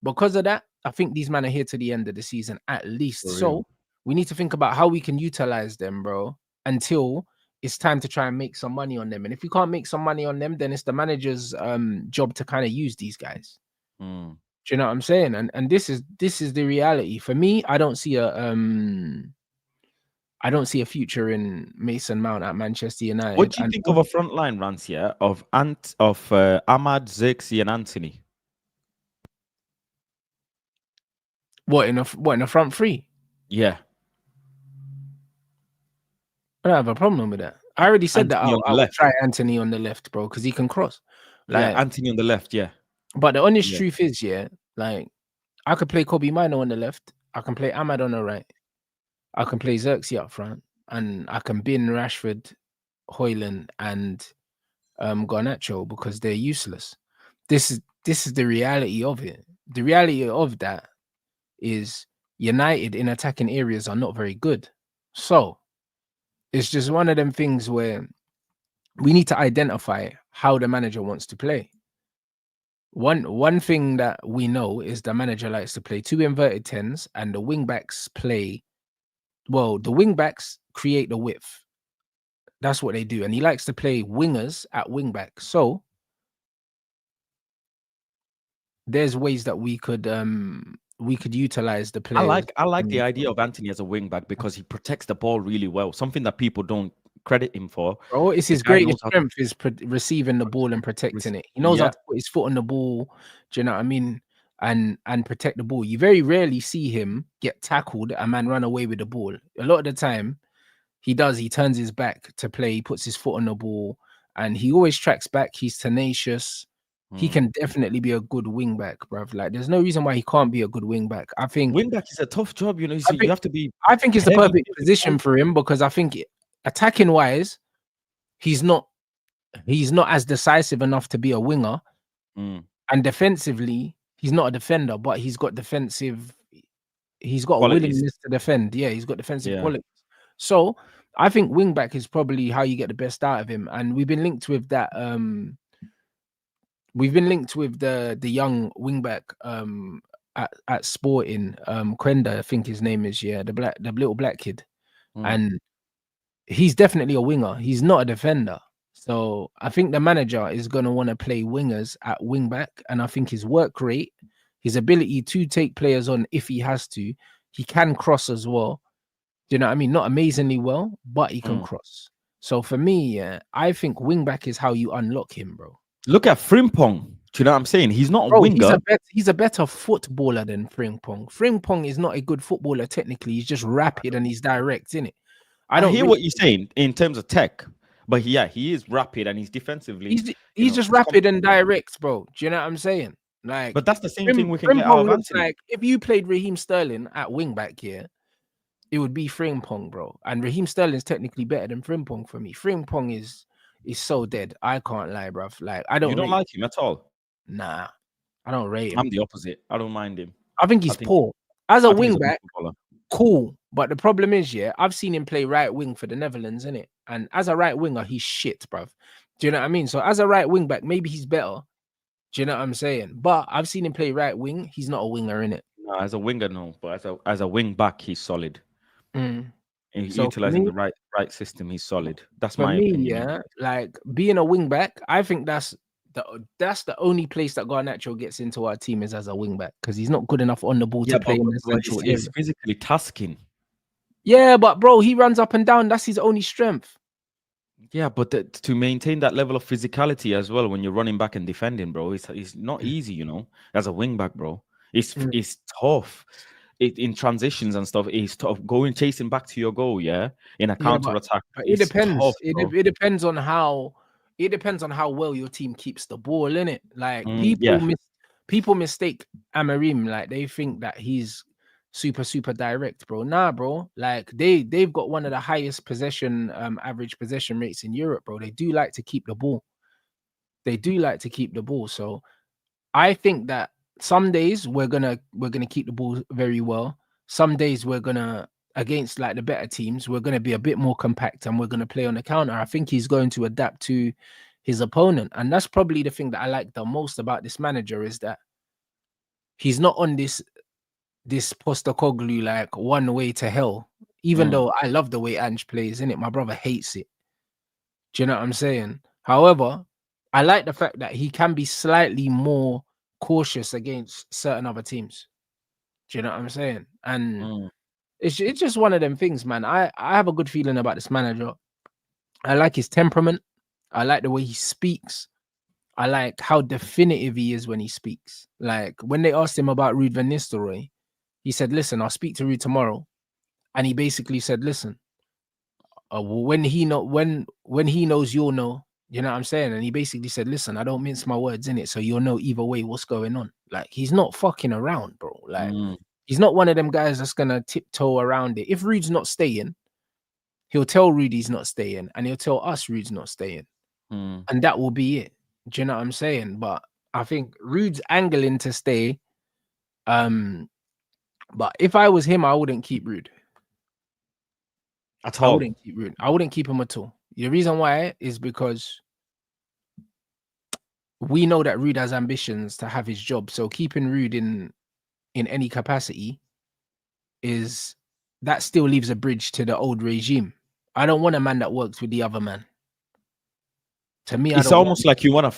because of that, I think these men are here to the end of the season at least. For So, real. we need to think about how we can utilize them, bro, until it's time to try and make some money on them. And if we can't make some money on them, then it's the manager's job to kind of use these guys. Mm. Do you know what I'm saying? And this is the reality. For me, I don't see a future in Mason Mount at Manchester What United. do you And think of a front line, Rants, here of Ahmad, Zirkzee, and Anthony? what in a front three? Yeah, I don't have a problem with that. I already said that Anthony on I the would left. try Anthony on the left, bro, because he can cross. Yeah, Like, Anthony on the left. Yeah, but the honest yeah. truth is, yeah, like I could play Kobe Mino on the left, I can play Ahmad on the right, I can play Zirkzee up front, and I can bin Rashford, Hoyland, and Garnacho because they're useless. This is the reality of it. The reality of that is United in attacking areas are not very good. So it's just one of them things where we need to identify how the manager wants to play. One thing that we know is the manager likes to play two inverted tens, and the wingbacks play well. The wingbacks create the width. That's what they do, and he likes to play wingers at wingback. So there's ways that we could utilize the I players. like the idea of Anthony as a wing back because he protects the ball really well. Something that people don't credit him for. Bro, it's The his guy knows greatest how to. strength is receiving the ball and protecting it. He knows how Yeah, to put his foot on the ball. Do you know what I mean? And protect the ball. You very rarely see him get tackled and man run away with the ball. A lot of the time, he does. He turns his back to play. He puts his foot on the ball, and he always tracks back. He's tenacious. He mm. can definitely be a good wing back, bruv. Like, there's no reason why he can't be a good wing back. I think. Wing back is a tough job. You know, I you think. have to be I think it's the heavy, perfect position physical. for him because I think attacking wise, he's not as decisive enough to be a winger, Mm. and defensively he's not a defender, but he's got a Qualities. willingness to defend. Yeah, he's got defensive Yeah. qualities. So I think wing back is probably how you get the best out of him, and we've been linked with that. We've been linked with the young wing back at Sporting, Quenda, I think his name is. Yeah, the little black kid, Mm. and he's definitely a winger. He's not a defender. So I think the manager is going to want to play wingers at wing back. And I think his work rate, his ability to take players on if he has to, he can cross as well. Do you know what I mean? Not amazingly well, but he can cross. So for me, yeah, I think wing back is how you unlock him, bro. Look at Frimpong. Do you know what I'm saying? He's not a Bro, winger. he's a better footballer than Frimpong. Frimpong is not a good footballer technically. He's just rapid and he's direct, innit? I I don't hear really. what you're saying in terms of tech, but yeah, he is rapid and he's defensively, He's just he's rapid and direct, bro. Do you know what I'm saying? Like but that's the same thing we can get out Frimpong of looks Anthony. like if you played Raheem Sterling at wing back here, it would be Frimpong, bro. And Raheem Sterling's technically better than Frimpong for me. Frimpong is so dead. I can't lie, bruv. Like I You don't don't rate. like him at all. Nah, I don't rate him. I'm the opposite. I don't mind him. I think I he's think poor as a I think he's wing a good back. footballer. Cool, but the problem is, yeah, I've seen him play right wing for the Netherlands, innit? And as a right winger, he's shit, bruv. Do you know what I mean? So as a right wing back, maybe he's better. Do you know what I'm saying? But I've seen him play right wing. He's not a winger, innit? No, as a winger, no, but as a wing back, he's solid. So Utilizing the right system, he's solid. That's for my me, opinion. yeah, like being a wing back, I think that's the only place that Garnacho gets into our team is as a wing back because he's not good enough on the ball Yeah, to play in the but central area. it's physically tasking. Yeah, but bro, he runs up and down. That's his only strength. Yeah, but to maintain that level of physicality as well when you're running back and defending, bro, it's not easy, you know. As a wing back, bro, it's tough. In transitions and stuff, it's tough. Going chasing back to your goal, yeah, in a Yeah, counter attack, but it it's depends. tough, bro. It depends on how well your team keeps the ball in it. Like Yeah, people mistake Amorim, like they think that he's super direct, bro. Nah, bro. Like they've got one of the highest possession average possession rates in Europe, bro. They do like to keep the ball. They do like to keep the ball. So I think that some days we're gonna keep the ball very well. Some days we're gonna against like the better teams, we're gonna be a bit more compact and we're gonna play on the counter. I think he's going to adapt to his opponent, and that's probably the thing that I like the most about this manager is that he's not on this Postacoglu like one way to hell. Even though I love the way Ange plays, innit? My brother hates it. Do you know what I'm saying? However, I like the fact that he can be slightly more cautious against certain other teams. Do you know what I'm saying? And it's just one of them things, man. I have a good feeling about this manager. I like his temperament. I like the way he speaks. I like how definitive he is when he speaks. Like when they asked him about Ruud van Nistelrooy, he said, "Listen, I'll speak to Ruud tomorrow," and he basically said, "Listen, when he knows, you'll know." You know what I'm saying? And he basically said, "Listen, I don't mince my words in it, so you'll know either way what's going on." Like he's not fucking around, bro. Like he's not one of them guys that's gonna tiptoe around it. If Ruud's not staying, he'll tell Ruud he's not staying, and he'll tell us Ruud's not staying, and that will be it. Do you know what I'm saying? But I think Ruud's angling to stay. But if I was him, I wouldn't keep Ruud. at I all. wouldn't keep Ruud. I wouldn't keep him at all. The reason why is because we know that Ruud has ambitions to have his job. So keeping Ruud in any capacity is that still leaves a bridge to the old regime. I don't want a man that works with the other man. To me, I It's don't want. almost like you want a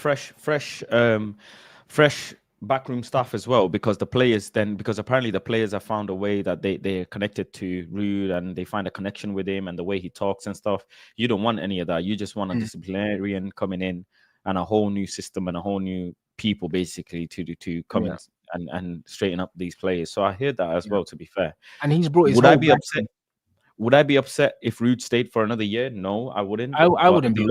fresh backroom staff as well, because apparently the players have found a way that they're connected to Ruud and they find a connection with him and the way he talks and stuff. You don't want any of that. You just want a disciplinarian coming in and a whole new system and a whole new people basically to come in and straighten up these players. So I hear that as well, to be fair. And he's brought his Would whole I be upset? Would I be upset if Ruud stayed for another year? No, I wouldn't. I wouldn't in be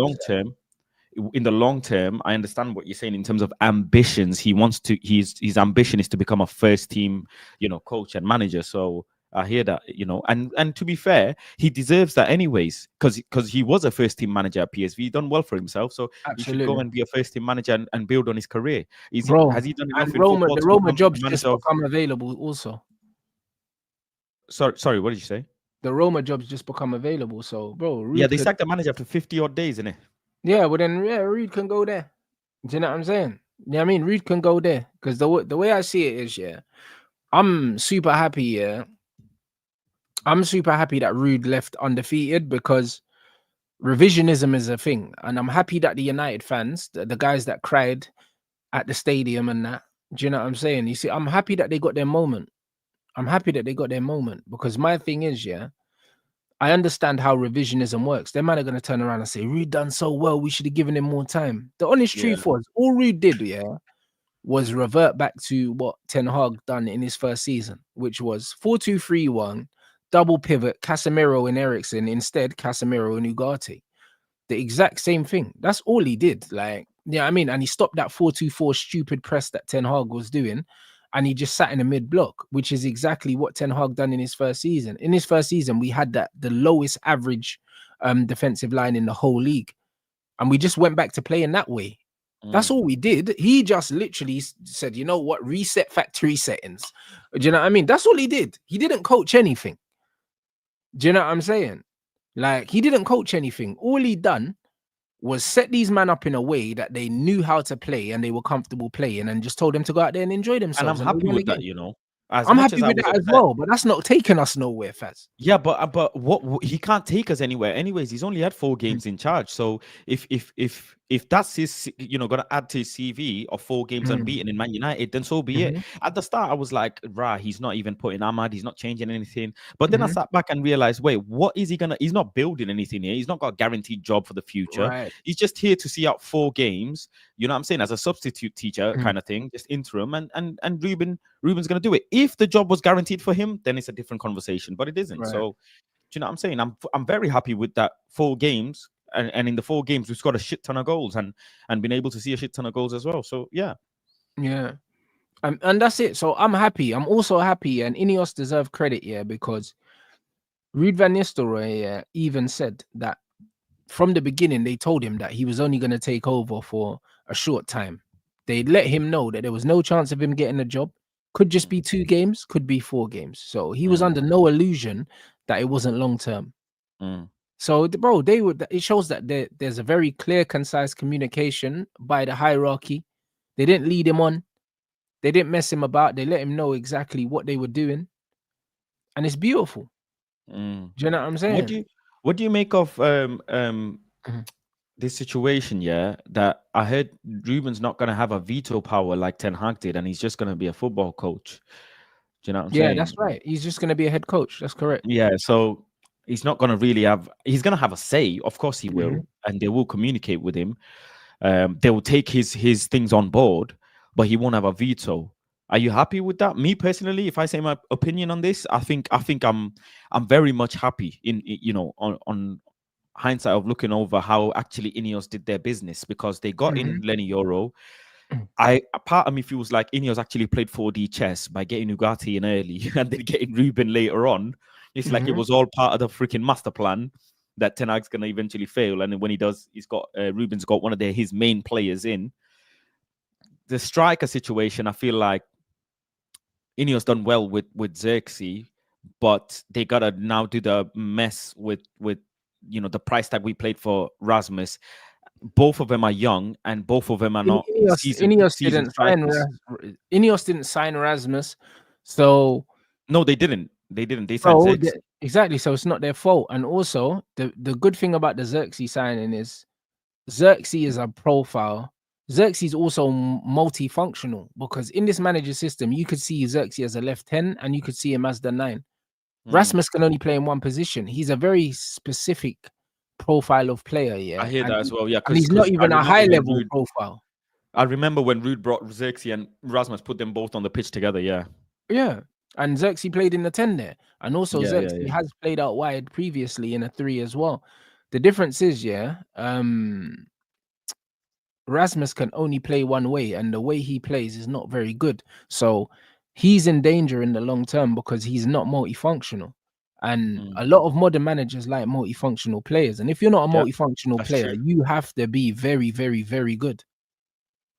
the long term, I understand what you're saying in terms of ambitions. His ambition is to become a first team, coach and manager. So I hear that, and to be fair, he deserves that anyways, because he was a first team manager at PSV. He done well for himself, so he should go and be a first team manager and build on his career. Has he done enough and in football the to Roma become jobs manager just become available also. Sorry, what did you say? The Roma jobs just become available. So, bro, Ruud they sacked the manager after 50 odd days, innit? Yeah, well then, Ruud can go there. Do you know what I'm saying? Yeah, I mean, Ruud can go there because the way I see it is, I'm super happy. Yeah, I'm super happy that Ruud left undefeated because revisionism is a thing, and I'm happy that the United fans, the guys that cried at the stadium and that, do you know what I'm saying? You see, I'm happy that they got their moment. I'm happy that they got their moment, because my thing is, yeah, I understand how revisionism works. They might are going to turn around and say, Ruud done so well, we should have given him more time. The honest Yeah. truth was, all Ruud did, yeah, was revert back to what Ten Hag done in his first season, which was 4-2-3-1, double pivot, Casemiro and Eriksen, instead Casemiro and Ugarte. The exact same thing. That's all he did. Like, yeah, I mean, and he stopped that 4-2-4 stupid press that Ten Hag was doing, and he just sat in the mid block, which is exactly what Ten Hag done in his first season. In his first season, we had the lowest average defensive line in the whole league, and we just went back to playing that way. That's all we did. He just literally said, you know what, reset factory settings. Do you know what I mean? That's all he did. He didn't coach anything. Do you know what I'm saying? Like, he didn't coach anything. All he done was set these men up in a way that they knew how to play and they were comfortable playing, and just told them to go out there and enjoy And I'm themselves. And they happy won with that, again. you know. As I'm much happy as I with was that as upset. well, but that's not taking us nowhere, Faz. Yeah, but what he can't take us anywhere. Anyways, he's only had 4 games in charge. So if that's his, you know, gonna add to his CV of 4 games unbeaten in Man United, then so be it. At the start, I was like, rah, he's not even putting Ahmad, he's not changing anything. But then I sat back and realized, wait, what is he gonna? He's not building anything here. He's not got a guaranteed job for the future. Right. He's just here to see out 4 games. You know what I'm saying? As a substitute teacher kind of thing, just interim, and Ruben's gonna do it. If the job was guaranteed for him, then it's a different conversation. But it isn't. Right. So, do you know what I'm saying? I'm very happy with that 4 games, and in the 4 games we've scored a shit ton of goals and been able to see a shit ton of goals as well. So yeah, Yeah. And that's it. So I'm happy. I'm also happy, and Ineos deserve credit, yeah, because Ruud van Nistelrooy even said that from the beginning they told him that he was only going to take over for a short time. They let him know that there was no chance of him getting a job. Could just be 2 games, could be 4 games. So he was under no illusion that it wasn't long term. So, bro, it shows that there's a very clear, concise communication by the hierarchy. They didn't lead him on. They didn't mess him about. They let him know exactly what they were doing. And it's beautiful. Do you know what I'm saying? What do you make of this situation? Yeah, that I heard Ruben's not gonna have a veto power like Ten Hag did, and he's just gonna be a football coach. Do you know what I'm Yeah, saying? that's right. He's just going to be a head coach. That's correct. Yeah, so he's not gonna really have. He's gonna have a say, of course he will, and they will communicate with him. They will take his things on board, but he won't have a veto. Are you happy with that? Me personally, if I say my opinion on this, I think I'm very much happy in you know on hindsight of looking over how actually Ineos did their business, because they got in Lenny Euro. A part of me feels like Ineos actually played 4D chess by getting Ugarte in early and then getting Ruben later on. It's like it was all part of the freaking master plan that Ten Hag's gonna eventually fail. And then when he does, he's got Ruben's got one of his main players in. The striker situation, I feel like Ineos done well with Zirkzee, but they gotta now do the mess with you know the price tag we played for Rasmus. Both of them are young, and both of them are not seasoned strikers. Ineos didn't sign Rasmus, so No, they didn't. They didn't. They signed so Zirkzee. exactly. So it's not their fault. And also, the good thing about the Zirkzee signing is Zirkzee is a profile. Zirkzee is also multifunctional, because in this manager system, you could see Zirkzee as a left 10 and you could see him as the 9. Rasmus can only play in one position. He's a very specific profile of player, yeah. I hear that as well. Yeah, and he's not even a high level profile. I remember when Ruud brought Zirkzee and Rasmus, put them both on the pitch together. Yeah. Yeah. And Zirkzee played in the 10 there. And also Zirkzee has played out wide previously in a 3 as well. The difference is, Rasmus can only play one way, and the way he plays is not very good. So he's in danger in the long term because he's not multifunctional. And a lot of modern managers like multifunctional players. And if you're not a multifunctional player, you have to be very, very, very good.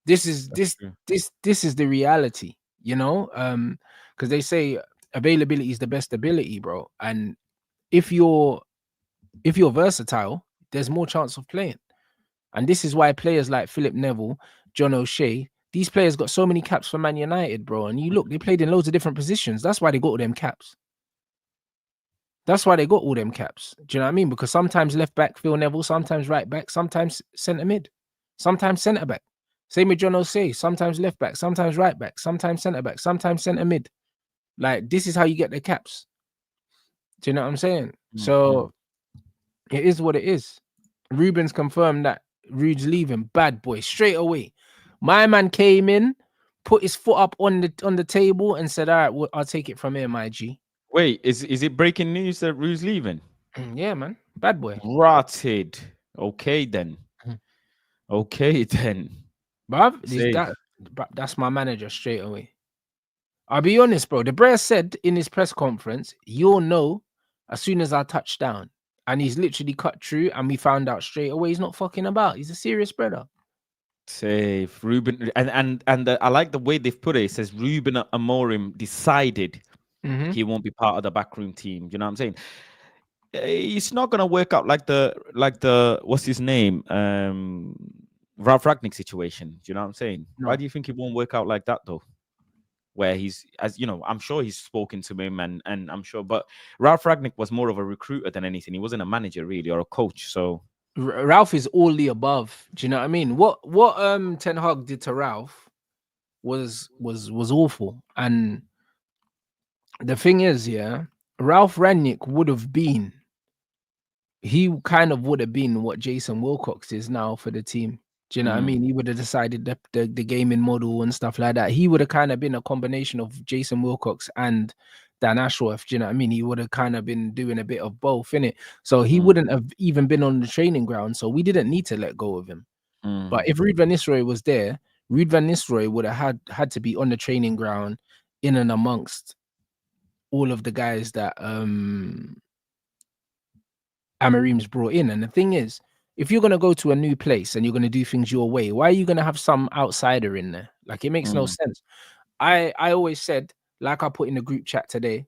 This is the reality, you know? Because they say availability is the best ability, bro. And if you're versatile, there's more chance of playing. And this is why players like Philip Neville, John O'Shea, these players got so many caps for Man United, bro. And you look, they played in loads of different positions. That's why they got all them caps. That's why they got all them caps. Do you know what I mean? Because sometimes left back Phil Neville, sometimes right back, sometimes centre mid, sometimes centre back. Same with John O'Shea. Sometimes left back, sometimes right back, sometimes centre back, sometimes centre mid. Like this is how you get the caps. Do you know what I'm saying? So it is what it is. Ruben's confirmed that Ruud's leaving. Bad boy, straight away. My man came in, put his foot up on the table, and said, "All right, well, I'll take it from here, my G." Wait, is it breaking news that Ruud's leaving? Yeah, man, bad boy. Rotted. Okay then. Okay then. Bruv, Safe. that's my manager straight away. I'll be honest, bro. The Brer said in his press conference, "You'll know as soon as I touch down." And he's literally cut through, and we found out straight away he's not fucking about. He's a serious brother. Safe. Ruben and I like the way they've put it. It says Ruben Amorim decided he won't be part of the backroom team. You know what I'm saying? It's not gonna work out like the what's his name? Ralph Ragnick situation. Do you know what I'm saying? No. Why do you think it won't work out like that though? Where he's, as you know, I'm sure he's spoken to him and I'm sure, but Ralph Ragnick was more of a recruiter than anything. He wasn't a manager really or a coach. So Ralph is all the above. Do you know what I mean? What Ten Hag did to Ralph was awful. And the thing is, yeah, Ralph Rangnick would have been, he kind of would have been what Jason Wilcox is now for the team. Do you know what I mean? He would have decided the gaming model and stuff like that. He would have kind of been a combination of Jason Wilcox and Dan Ashworth. Do you know what I mean? He would have kind of been doing a bit of both, innit? So he wouldn't have even been on the training ground. So we didn't need to let go of him. But if Ruud van Nistelrooy was there, Ruud van Nistelrooy would have had to be on the training ground in and amongst all of the guys that Amorim's brought in. And the thing is, if you're going to go to a new place and you're going to do things your way, why are you going to have some outsider in there? Like, it makes no sense. I always said, like I put in the group chat today,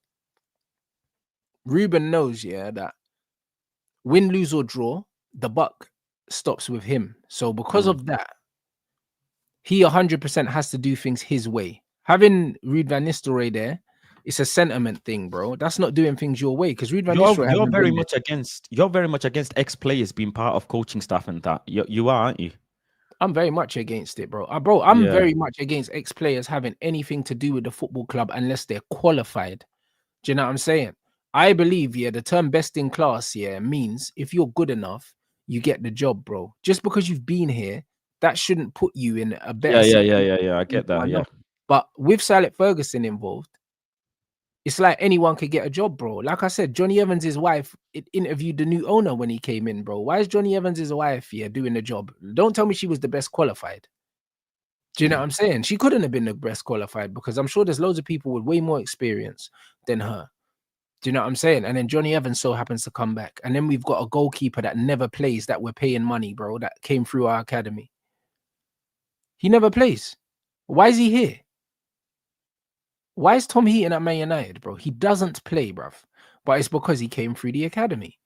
Ruben knows, yeah, that win, lose or draw, the buck stops with him. So because of that, he 100% has to do things his way. Having Ruud van Nistelrooy there, it's a sentiment thing, bro. That's not doing things your way, because Ruud van Nistelrooy. You're very much against ex-players being part of coaching staff and that. You are, aren't you? I'm very much against it, bro. I'm very much against ex-players having anything to do with the football club unless they're qualified. Do you know what I'm saying? I believe, yeah, the term best in class, yeah, means if you're good enough, you get the job, bro. Just because you've been here, that shouldn't put you in a better situation. Yeah. I get that, yeah. But with Sir Alex Ferguson involved, it's like anyone could get a job, bro. Like I said, Johnny Evans' wife interviewed the new owner when he came in, bro. Why is Johnny Evans' wife here doing the job? Don't tell me she was the best qualified. Do you know what I'm saying? She couldn't have been the best qualified, because I'm sure there's loads of people with way more experience than her. Do you know what I'm saying? And then Johnny Evans so happens to come back. And then we've got a goalkeeper that never plays, that we're paying money, bro, that came through our academy. He never plays. Why is he here? Why is Tom Heaton at Man United, bro? He doesn't play, bruv. But it's because he came through the academy.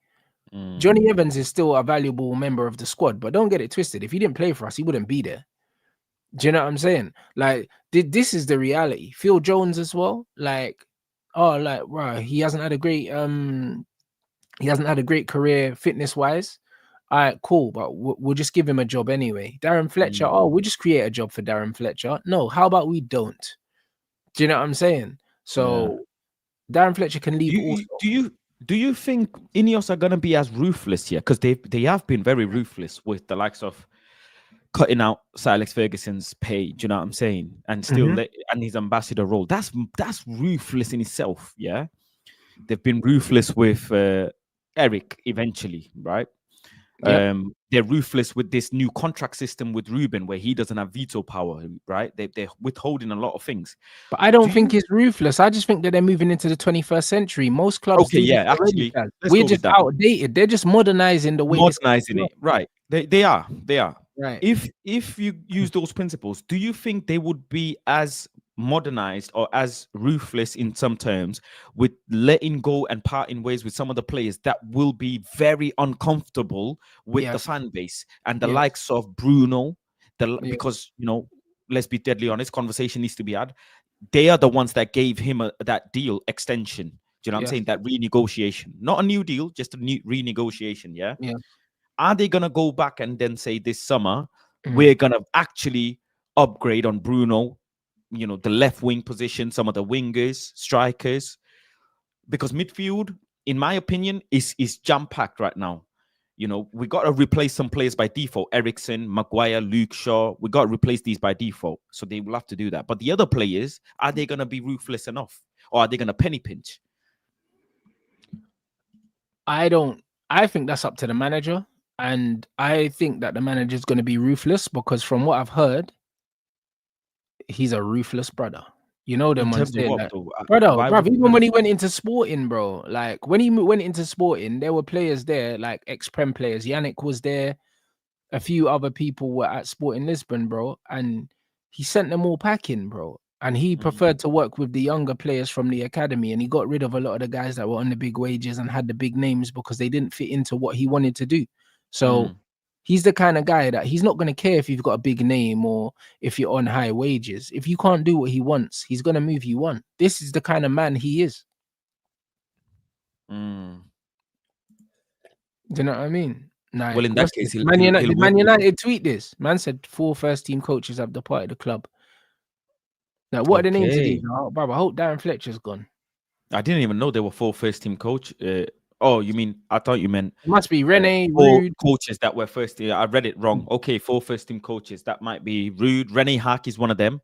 Johnny Evans is still a valuable member of the squad, but don't get it twisted. If he didn't play for us, he wouldn't be there. Do you know what I'm saying? Like, this is the reality. Phil Jones as well. Like, wow, he hasn't had a great career fitness-wise. All right, cool, but we'll just give him a job anyway. Darren Fletcher, we'll just create a job for Darren Fletcher. No, how about we don't? Do you know what I'm saying? So Darren Fletcher can leave also. Do you think Ineos are gonna be as ruthless here? Because they have been very ruthless with the likes of cutting out Sir Alex Ferguson's pay. Do you know what I'm saying? And still and his ambassador role. That's ruthless in itself. Yeah, they've been ruthless with Eric eventually, right? Yep. They're ruthless with this new contract system with Ruben, where he doesn't have veto power, right? They're withholding a lot of things. But I don't think it's ruthless. I just think that they're moving into the 21st century. Most clubs actually, we're just outdated. They're just modernizing the way. Modernizing it, right? They are. Right. If you use those principles, do you think they would be as modernized or as ruthless in some terms with letting go and parting ways with some of the players that will be very uncomfortable with the fan base and the likes of Bruno? Because, you know, let's be deadly honest, conversation needs to be had. They are the ones that gave him that deal extension. Do you know what I'm Yes. saying? That renegotiation, not a new deal, just a new renegotiation. Yeah. Yeah. Are they gonna go back and then say this summer Mm. we're gonna actually upgrade on Bruno? You know, the left wing position, some of the wingers, strikers, because midfield, in my opinion, is jam packed right now. You know, we got to replace some players by default. Ericsson, Maguire, Luke Shaw. We got to replace these by default. So they will have to do that. But the other players, are they going to be ruthless enough? Or are they going to penny pinch? I think that's up to the manager. And I think that the manager is going to be ruthless because from what I've heard, he's a ruthless brother. You know them In ones terms of there, what, like, though? brother, Why would even when he went into Sporting, bro, like when he went into Sporting, there were players there, like ex-Prem players. Yannick was there, a few other people were at Sporting Lisbon, bro, and he sent them all packing, bro. And he preferred to work with the younger players from the academy, and he got rid of a lot of the guys that were on the big wages and had the big names because they didn't fit into what he wanted to do. So he's the kind of guy that he's not going to care if you've got a big name or if you're on high wages. If you can't do what he wants, he's going to move you on. This is the kind of man he is. Do you know what I mean? Like, Well, in that case, Man United, he'll did work Man with. United tweet this? Man said 4 first-team coaches have departed the club. Now, what are the names of these? Okay. Oh, brother, I hope Darren Fletcher's gone. I didn't even know there were 4 first team coach. Oh, you mean, I thought you meant It must be Rene, 4 Ruud. coaches that were first team. I read it wrong. Okay, 4 first team coaches. That might be Ruud. Rene Haak is one of them.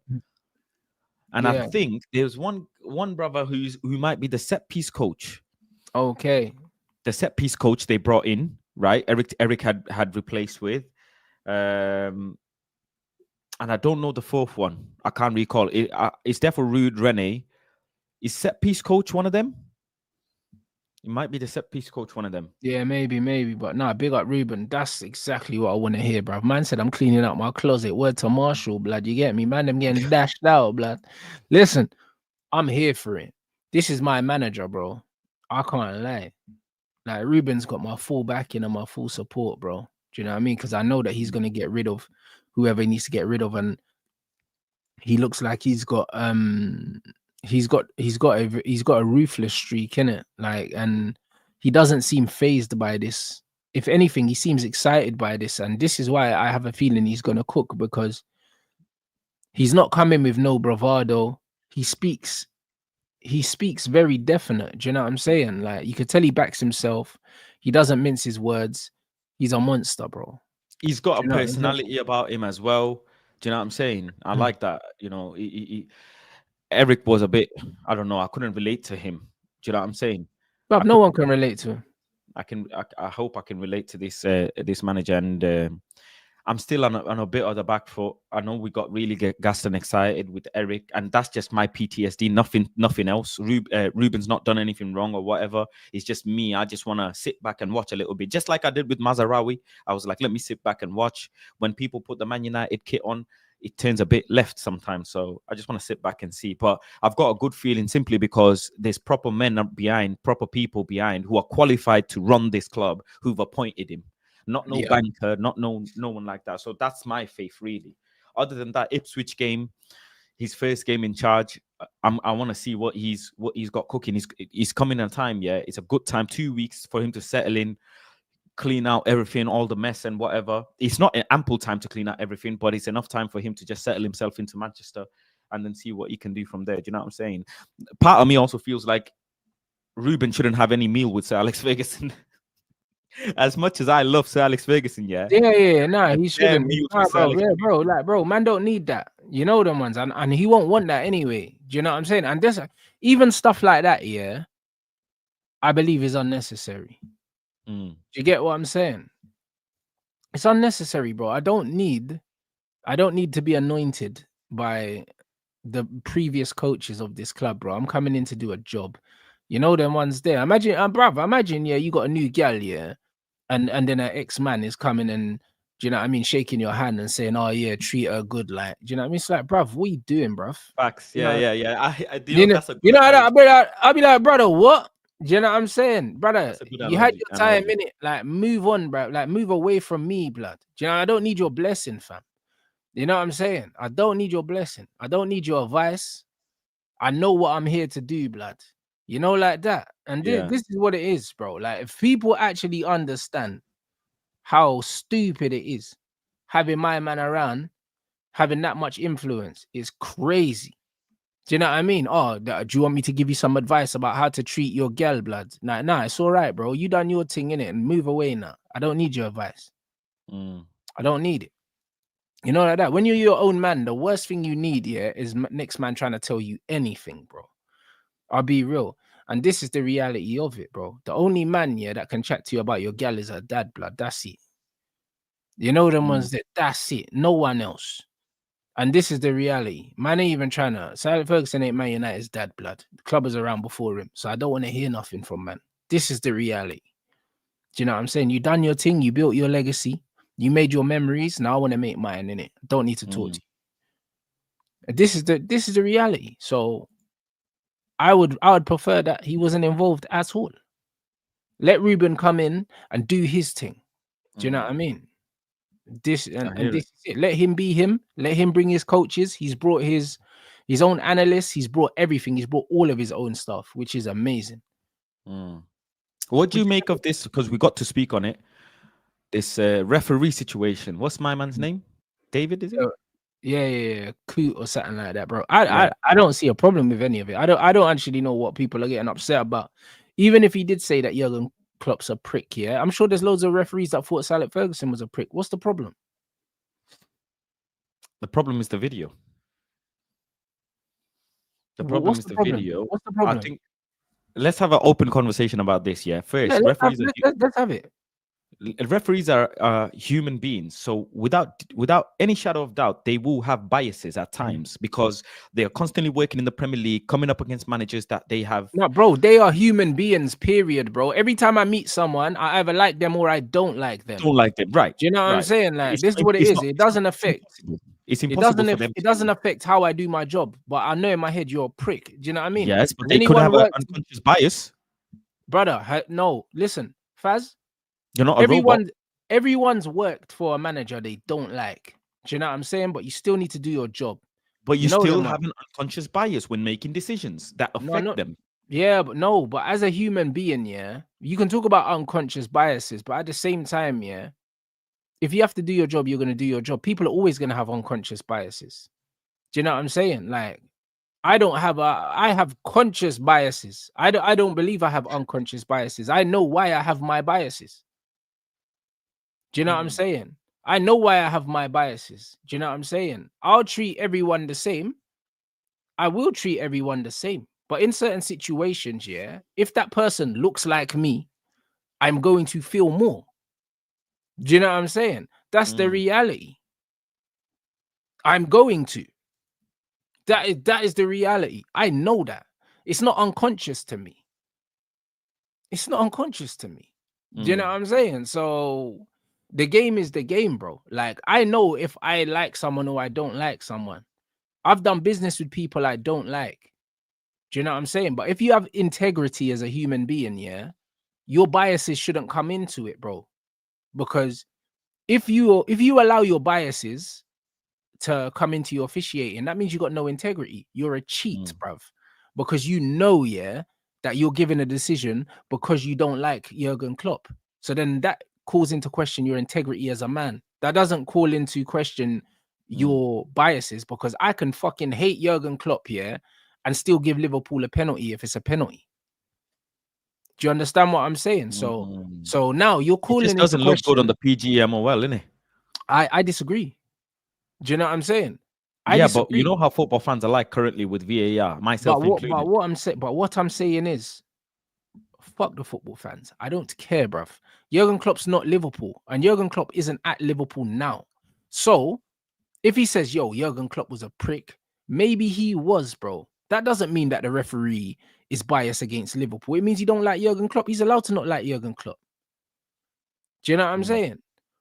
And I Yeah. think there's one brother who might be the set piece coach. Okay. The set piece coach they brought in, right? Eric had replaced with. And I don't know the fourth one. I can't recall. It's therefore Ruud, Rene. Is set piece coach one of them? It might be the set piece coach, one of them. Yeah, maybe. But nah, big up Ruben. That's exactly what I want to hear, bro. Man said I'm cleaning out my closet. Word to Marshall, blood. You get me? Man, I'm getting dashed out, blood. Listen, I'm here for it. This is my manager, bro. I can't lie. Like, Ruben's got my full backing and my full support, bro. Do you know what I mean? Because I know that he's gonna get rid of whoever he needs to get rid of, and he looks like he's got a ruthless streak in it. Like, and he doesn't seem phased by this. If anything, he seems excited by this, and this is why I have a feeling he's gonna cook, because he's not coming with no bravado. He speaks very definite. Do you know what I'm saying? Like, you could tell he backs himself. He doesn't mince his words. He's a monster, bro. He's got a Do you know what I'm saying? personality about him as well. Do you know what I'm saying? I like that. You know, Eric was a bit, I don't know, I couldn't relate to him. Do you know what I'm saying? But no one can relate to him. I hope I can relate to this manager, and I'm still on a bit of the back foot. I know we got really gassed and excited with Eric, and that's just my PTSD. Nothing else. Ruben's not done anything wrong or whatever. It's just me. I just want to sit back and watch a little bit, just like I did with Mazraoui. I was like, let me sit back and watch. When people put the Man United kit on, it turns a bit left sometimes. So I just want to sit back and see. But I've got a good feeling simply because there's proper men behind, proper people behind who are qualified to run this club, who've appointed him. Not no banker, not no one like that. So that's my faith, really. Other than that, Ipswich game, his first game in charge, I want to see what he's got cooking. He's coming in time, yeah. It's a good time, 2 weeks for him to settle in, clean out everything, all the mess and whatever. It's not an ample time to clean out everything, but it's enough time for him to just settle himself into Manchester and then see what he can do from there. Do you know what I'm saying? Part of me also feels like Ruben shouldn't have any meal with Sir Alex Ferguson. As much as I love Sir Alex Ferguson, Nah, he shouldn't. Bro, man don't need that. You know them ones, and he won't want that anyway. Do you know what I'm saying? And this, even stuff like that, I believe is unnecessary. Do you get what I'm saying? It's unnecessary, bro. I don't need to be anointed by the previous coaches of this club, bro. I'm coming in to do a job. You know them ones there. Imagine, imagine, you got a new gal, and then an ex-man is coming and, do you know what I mean, shaking your hand and saying, oh yeah, treat her good, like, do you know what I mean? It's like, bruv, what are you doing, bruv? Facts. Yeah. That's a good I'll be like, brother, what? Do you know what I'm saying? Brother, you had your time in it. Like, move on, bro. Like, move away from me, blood. Do you know, I don't need your blessing, fam. You know what I'm saying? I don't need your blessing. I don't need your advice. I know what I'm here to do, blood. You know, like that. And Yeah. this is what it is, bro. Like, if people actually understand how stupid it is having my man around, having that much influence, is crazy. Do you know what I mean? Oh, do you want me to give you some advice about how to treat your girl, blood? Nah, it's all right, bro. You done your thing in it and move away now. I don't need your advice. I don't need it. You know, like that. When you're your own man, the worst thing you need, yeah, is next man trying to tell you anything, bro. I'll be real. And this is the reality of it, bro. The only man, yeah, that can chat to you about your gal is her dad, blood. That's it. You know them ones that's it. No one else. And this is the reality. Man ain't even trying to. Silent Ferguson ain't Man United's dad, blood. The club was around before him. So I don't want to hear nothing from man. This is the reality. Do you know what I'm saying? You done your thing. You built your legacy. You made your memories. Now I want to make mine, innit? Don't need to talk to you. And this is the reality. So I would prefer that he wasn't involved at all. Let Ruben come in and do his thing. Do you know what I mean? This and this is it. Let him be him. Let him bring his coaches. He's brought his own analysts. He's brought everything. He's brought all of his own stuff, which is amazing. What do you make of this? Because we got to speak on it. This referee situation. What's my man's name? David, is it? Yeah, Coote or something like that, bro. I don't see a problem with any of it. I don't actually know what people are getting upset about. Even if he did say that Jurgen Klopp's a prick, yeah, I'm sure there's loads of referees that thought Silent Ferguson was a prick. What's the problem? The problem is the video. The problem What's is the the problem? video. What's the problem? I think let's have an open conversation about this. Yeah, first, Yeah, referees let's have it. referees are human beings, so without any shadow of doubt, they will have biases at times because they are constantly working in the Premier League, coming up against managers that they have. No, bro, they are human beings, period, bro. Every time I meet someone, I either like them or I don't like them. Don't like them, right? Do you know what I'm saying? Like, this is what it is. It doesn't affect. It's impossible for them. It doesn't affect how I do my job, but I know in my head you're a prick. Do you know what I mean? Yes, but they could have an unconscious bias. Brother, no, listen, Faz. You're not a robot. Everyone's worked for a manager they don't like. Do you know what I'm saying? But you still need to do your job. But you still have an unconscious bias when making decisions that affect them. Yeah, but as a human being, yeah, you can talk about unconscious biases, but at the same time, yeah, if you have to do your job, you're going to do your job. People are always going to have unconscious biases. Do you know what I'm saying? Like, I have conscious biases. I don't believe I have unconscious biases. I know why I have my biases. Do you know what I'm saying? I know why I have my biases. Do you know what I'm saying? I'll treat everyone the same. I will treat everyone the same. But in certain situations, yeah, if that person looks like me, I'm going to feel more. Do you know what I'm saying? That's the reality. I'm going to. That is the reality. I know that. It's not unconscious to me. It's not unconscious to me. Do you know what I'm saying? So the game is the game, bro. Like, I know if I like someone or I don't like someone. I've done business with people I don't like. Do you know what I'm saying? But if you have integrity as a human being, yeah, your biases shouldn't come into it, bro. Because if you allow your biases to come into your officiating, that means you got no integrity. You're a cheat, bruv. Because you know, yeah, that you're giving a decision because you don't like Jurgen Klopp. So then that calls into question your integrity as a man. That doesn't call into question your biases, because I can fucking hate Jurgen Klopp, yeah, and still give Liverpool a penalty if it's a penalty. Do you understand what I'm saying? So now you're calling it just doesn't look good on the PGMOL, innit? I disagree. Do you know what I'm saying? But you know how football fans are like currently with VAR, myself included. But what I'm saying is, fuck the football fans. I don't care, bruv. Jurgen Klopp's not Liverpool, and Jurgen Klopp isn't at Liverpool now. So if he says, yo, Jurgen Klopp was a prick, maybe he was, bro. That doesn't mean that the referee is biased against Liverpool. It means he don't like Jurgen Klopp. He's allowed to not like Jurgen Klopp. Do you know what I'm saying?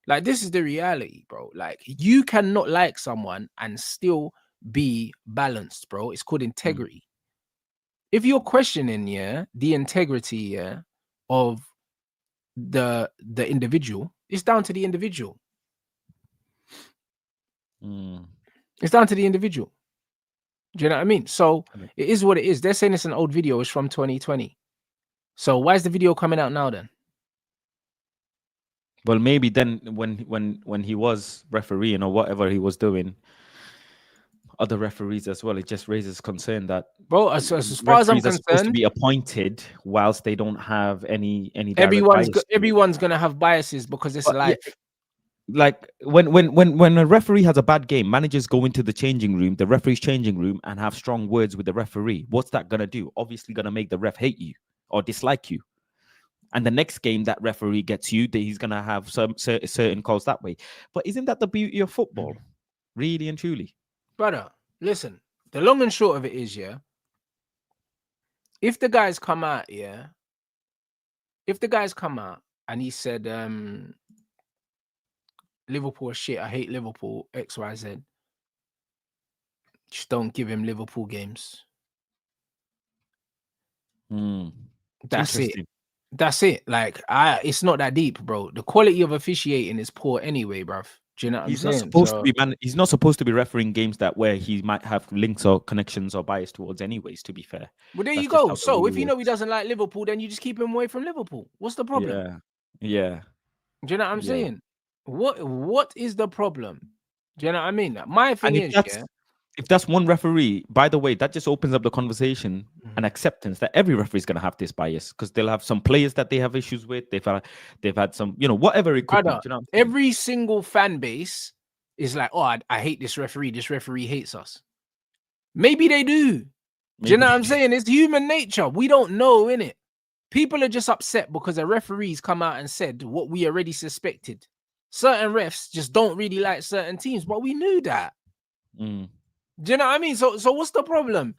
Like, this is the reality, bro. Like, you cannot like someone and still be balanced, bro. It's called integrity. If you're questioning, yeah, the integrity, yeah, of the individual, it's down to the individual. It's down to the individual. Do you know what I mean? So it is what it is. They're saying it's an old video. It's from 2020. So why is the video coming out now then? Well, maybe then when he was refereeing or whatever he was doing, other referees as well, it just raises concern that, bro, as far as I'm referees are supposed to concerned, be appointed whilst they don't have any direct everyone's bias. everyone's gonna have biases because it's But life. like when a referee has a bad game, managers go into the changing room, the referee's changing room, and have strong words with the referee. What's that gonna do? Obviously, gonna make the ref hate you or dislike you. And the next game that referee gets you, he's gonna have some certain calls that way. But isn't that the beauty of football, really and truly? Brother, listen. The long and short of it is, yeah. If the guys come out, yeah. If the guys come out and he said, Liverpool shit, I hate Liverpool, XYZ. Just don't give him Liverpool games. That's it. That's it. Like, it's not that deep, bro. The quality of officiating is poor anyway, bruv. Do you know what I'm saying? Not supposed to be, man. He's not supposed to be refereeing games where he might have links or connections or bias towards, anyways. To be fair. Well, there you go. So if you know he doesn't like Liverpool, then you just keep him away from Liverpool. What's the problem? Yeah. Do you know what I'm saying? What is the problem? Do you know what I mean? My thing is, if that's one referee, by the way, that just opens up the conversation and acceptance that every referee is going to have this bias, because they'll have some players that they have issues with. They've had some, whatever it could be. You know, every single fan base is like, oh, I hate this referee. This referee hates us. Maybe they do. Do you know what I'm saying? It's human nature. We don't know, innit? People are just upset because the referees come out and said what we already suspected. Certain refs just don't really like certain teams, but we knew that. Do you know what I mean? So what's the problem?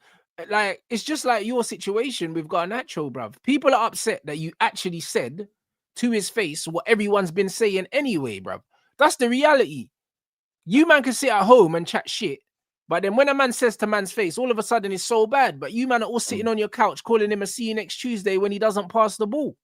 Like, it's just like your situation with Garnacho, bruv. People are upset that you actually said to his face what everyone's been saying anyway, bruv. That's the reality. You man can sit at home and chat shit, but then when a man says to man's face, all of a sudden it's so bad. But you man are all sitting on your couch calling him a see you next Tuesday when he doesn't pass the ball.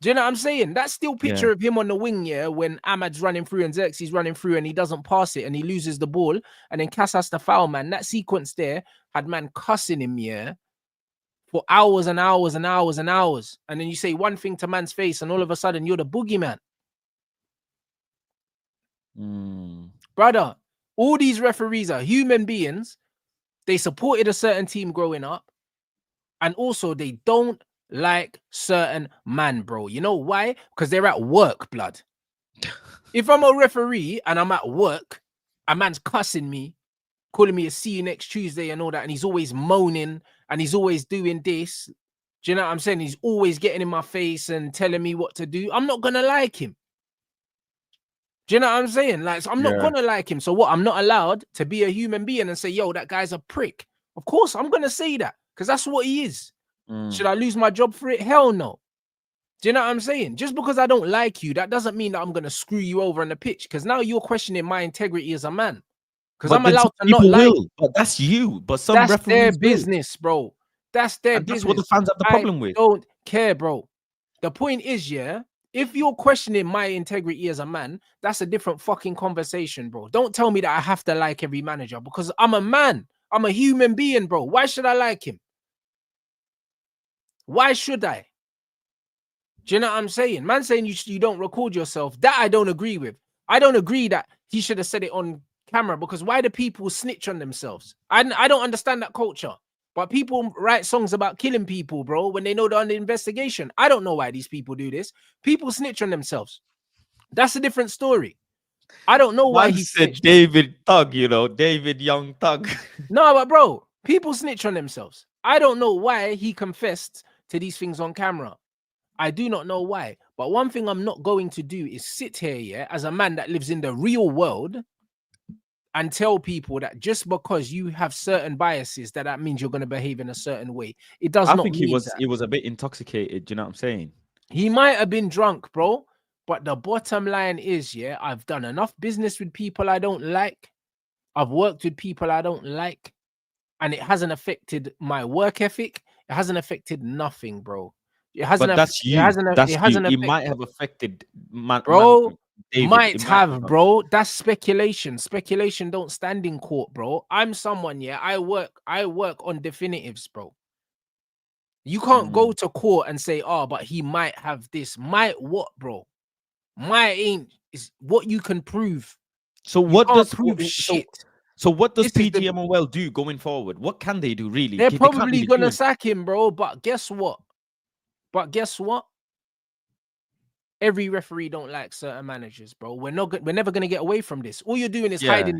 Do you know what I'm saying? That still picture of him on the wing, when Ahmad's running through and Zirkzee's running through and he doesn't pass it and he loses the ball and then Cass has to foul, man. That sequence there had man cussing him, for hours and hours and hours and hours. And then you say one thing to man's face and all of a sudden you're the boogeyman. Brother, all these referees are human beings. They supported a certain team growing up. And also they don't like certain man, bro. You know why? Because they're at work, blood. If I'm a referee and I'm at work, a man's cussing me, calling me a see you next Tuesday and all that, and he's always moaning and he's always doing this. Do you know what I'm saying? He's always getting in my face and telling me what to do. I'm not gonna like him. Do you know what I'm saying? Like, so I'm not gonna like him. So what? I'm not allowed to be a human being and say, yo, that guy's a prick. Of course, I'm gonna say that because that's what he is. Should I lose my job for it? Hell no. Do you know what I'm saying? Just because I don't like you, that doesn't mean that I'm going to screw you over on the pitch, because now you're questioning my integrity as a man. Because I'm allowed to not like you. But that's you. But some that's referees their business, bro. That's their business. That's what the fans have the problem with. I don't care, bro. The point is, if you're questioning my integrity as a man, that's a different fucking conversation, bro. Don't tell me that I have to like every manager, because I'm a man. I'm a human being, bro. Why should I like him? Why should I? Do you know what I'm saying? Man saying you don't record yourself, that I don't agree with. I don't agree that he should have said it on camera, because why do people snitch on themselves? I don't understand that culture. But people write songs about killing people, bro, when they know they're under investigation. I don't know why these people do this. People snitch on themselves. That's a different story. I don't know why he said David Thug, David Young Thug. No, but bro, people snitch on themselves. I don't know why he confessed to these things on camera. I do not know why. But one thing I'm not going to do is sit here, as a man that lives in the real world, and tell people that just because you have certain biases, that means you're going to behave in a certain way. It does not mean that. He was a bit intoxicated. Do you know what I'm saying? He might have been drunk, bro. But the bottom line is, I've done enough business with people I don't like. I've worked with people I don't like. And it hasn't affected my work ethic. It hasn't affected nothing, bro. It hasn't. But that's you. It might have affected, bro. David, Might it might have, have. bro. That's speculation. Speculation don't stand in court, bro. I'm someone, yeah. I work on definitives, bro. You can't go to court and say, oh, but he might have this. Might what, bro? Might ain't is what you can prove. So You what can't does prove shit. so what does This is the PGMOL do going forward? What can they do really? they're They can't probably really do gonna it. sack him, bro. But guess what? Every referee don't like certain managers, bro. We're never gonna get away from this. All you're doing is Yeah. hiding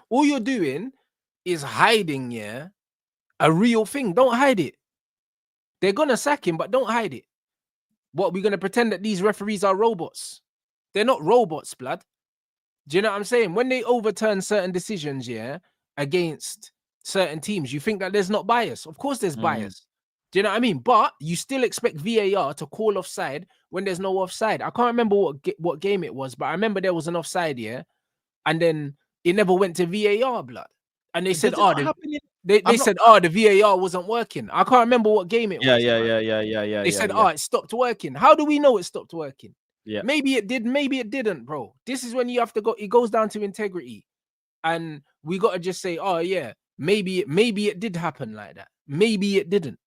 all you're doing is hiding, yeah, a real thing. Don't hide it. They're gonna sack him, but don't hide it. What, we're gonna pretend that these referees are robots? They're not robots, blood. Do you know what I'm saying? When they overturn certain decisions, yeah, against certain teams, you think that there's not bias. Of course there's bias. Do you know what I mean? But you still expect VAR to call offside when there's no offside. I can't remember what game it was, but I remember there was an offside, yeah, and then it never went to VAR, blood. And they said, Does it oh, not happen in they I'm not said, oh, the VAR wasn't working. I can't remember what game it Yeah, was. yeah, But yeah, yeah, yeah, yeah, they yeah, said, yeah. oh, it stopped working. How do we know it stopped working? Yeah. Maybe it did, maybe it didn't, bro. This is when you have to go. It goes down to integrity, and we got to just say, oh yeah, maybe it did happen like that. Maybe it didn't.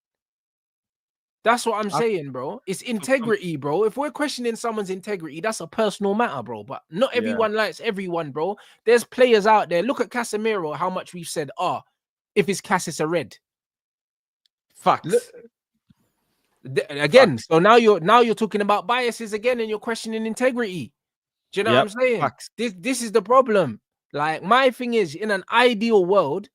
That's what I'm saying, bro. It's integrity, bro. If we're questioning someone's integrity, that's a personal matter, bro. But not Yeah. everyone likes everyone, bro. There's players out there. Look at Casemiro. How much we've said, if it's Cass, it's a red. Facts. Look, again, Facts. so now you're talking about biases again, and you're questioning integrity. Do you know what I'm saying? Facts. This is the problem. Like, my thing is, in an ideal world,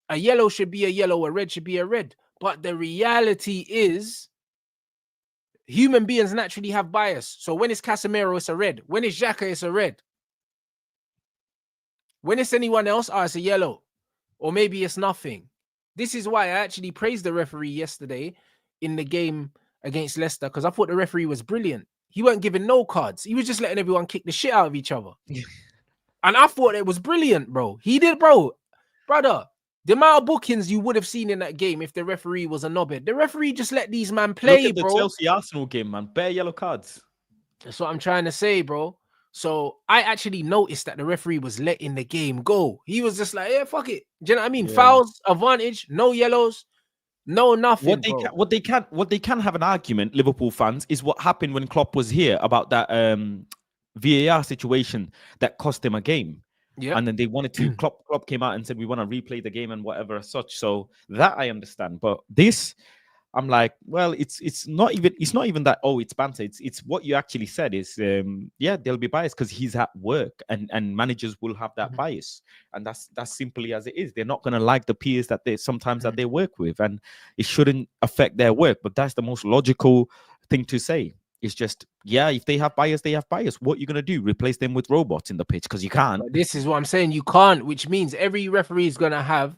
a yellow should be a yellow, a red should be a red. But the reality is, human beings naturally have bias. So when it's Casemiro, it's a red. When it's Xhaka, it's a red. When it's anyone else, it's a yellow. Or maybe it's nothing. This is why I actually praised the referee yesterday in the game against Leicester, because I thought the referee was brilliant. He weren't giving no cards. He was just letting everyone kick the shit out of each other. And I thought it was brilliant, bro. He did, bro. Brother, the amount of bookings you would have seen in that game if the referee was a knobhead. The referee just let these men play, Look at the bro. Chelsea Arsenal game, man. Bare yellow cards. That's what I'm trying to say, bro. So I actually noticed that the referee was letting the game go. He was just like, yeah, fuck it. Do you know what I mean? Yeah. Fouls, advantage, no yellows, no nothing, bro. What they can have an argument, Liverpool fans, is what happened when Klopp was here about that VAR situation that cost him a game. Yeah. And then they wanted to Klopp came out and said we want to replay the game and whatever as such. So that I understand. But this, I'm like, well, it's not even that, oh, it's banter. It's what you actually said is there'll be bias because he's at work and managers will have that bias. And that's simply as it is. They're not gonna like the peers that they work with, and it shouldn't affect their work. But that's the most logical thing to say. It's just, if they have bias, they have bias. What you gonna do? Replace them with robots in the pitch? Because you can't. But this is what I'm saying. You can't, which means every referee is gonna have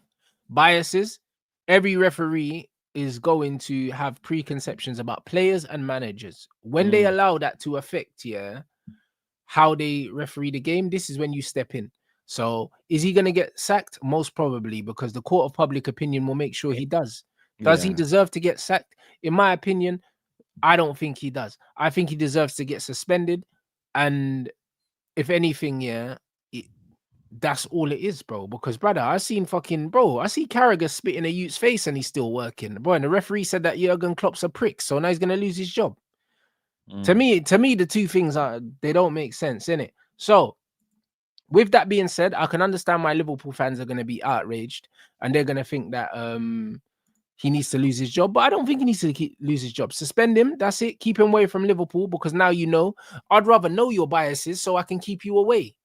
biases. Every referee is going to have preconceptions about players and managers. When they allow that to affect how they referee the game, this is when you step in. So is he going to get sacked? Most probably, because the court of public opinion will make sure he does. Does he deserve to get sacked? In my opinion, I don't think he does. I think he deserves to get suspended. And if anything, that's all it is, bro. Because, brother, I see Carragher spit in a youth's face and he's still working, bro. And the referee said that Jurgen Klopp's a prick, so now he's gonna lose his job. To me, the two things they don't make sense, innit? So, with that being said, I can understand why Liverpool fans are gonna be outraged and they're gonna think that he needs to lose his job, but I don't think he needs to lose his job. Suspend him. That's it. Keep him away from Liverpool, because now you know. I'd rather know your biases so I can keep you away.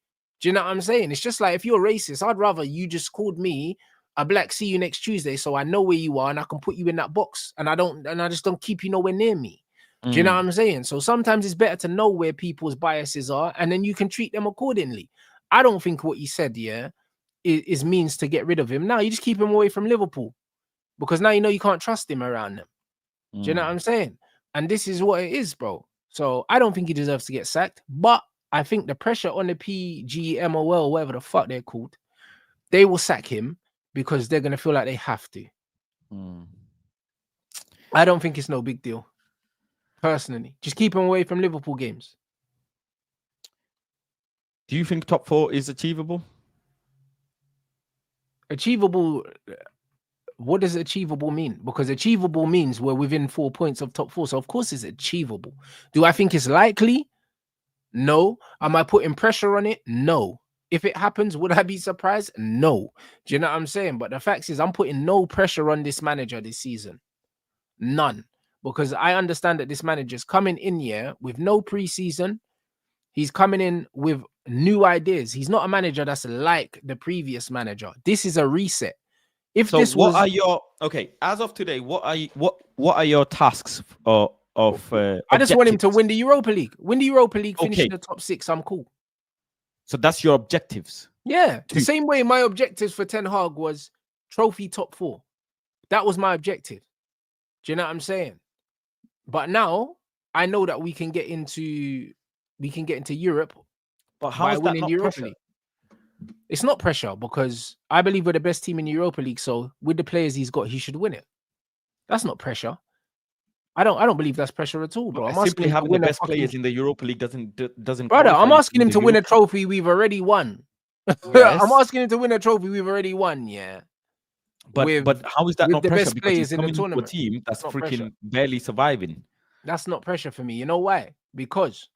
Do you know what I'm saying? It's just like, if you're racist, I'd rather you just called me a black, see you next Tuesday, so I know where you are and I can put you in that box, and I just don't keep you nowhere near me. Do you know what I'm saying? So sometimes it's better to know where people's biases are, and then you can treat them accordingly. I don't think what he said, is means to get rid of him. Now you just keep him away from Liverpool, because now you know you can't trust him around them. Do you know what I'm saying? And this is what it is, bro. So I don't think he deserves to get sacked, but I think the pressure on the PGMOL, whatever the fuck they're called, they will sack him because they're going to feel like they have to. I don't think it's no big deal. Personally, just keep him away from Liverpool games. Do you think top 4 is achievable? Achievable. What does achievable mean? Because achievable means we're within 4 points of top 4. So of course it's achievable. Do I think it's likely? No. Am I putting pressure on it? No. If it happens, would I be surprised? No. Do you know what I'm saying? But the fact is, I'm putting no pressure on this manager this season. None. Because I understand that this manager's coming in here with no preseason. He's coming in with new ideas. He's not a manager that's like the previous manager. This is a reset. If So this what was, are your as of today, what are your tasks of I just want him to objectives? win the Europa League. Win the Europa League, finish Okay. in the top 6. I'm cool. So that's your objectives. Yeah. The same way my objectives for Ten Hag was trophy top 4. That was my objective. Do you know what I'm saying? But now I know that we can get into Europe But how by is that winning not the Europa pressure? League. It's not pressure because I believe we're the best team in the Europa League. So with the players he's got, he should win it. That's not pressure. I don't believe that's pressure at all, bro. I'm asking Simply him to having the win best a fucking... players in the Europa League doesn't Brother, qualify I'm you asking him the to win a Europa- trophy we've already won. Yes. I'm asking him to win a trophy we've already won, yeah. But how is that with not the pressure? best Because he's players in the coming into a tournament. team that's Not freaking pressure. barely surviving. That's not pressure for me. You know why? Because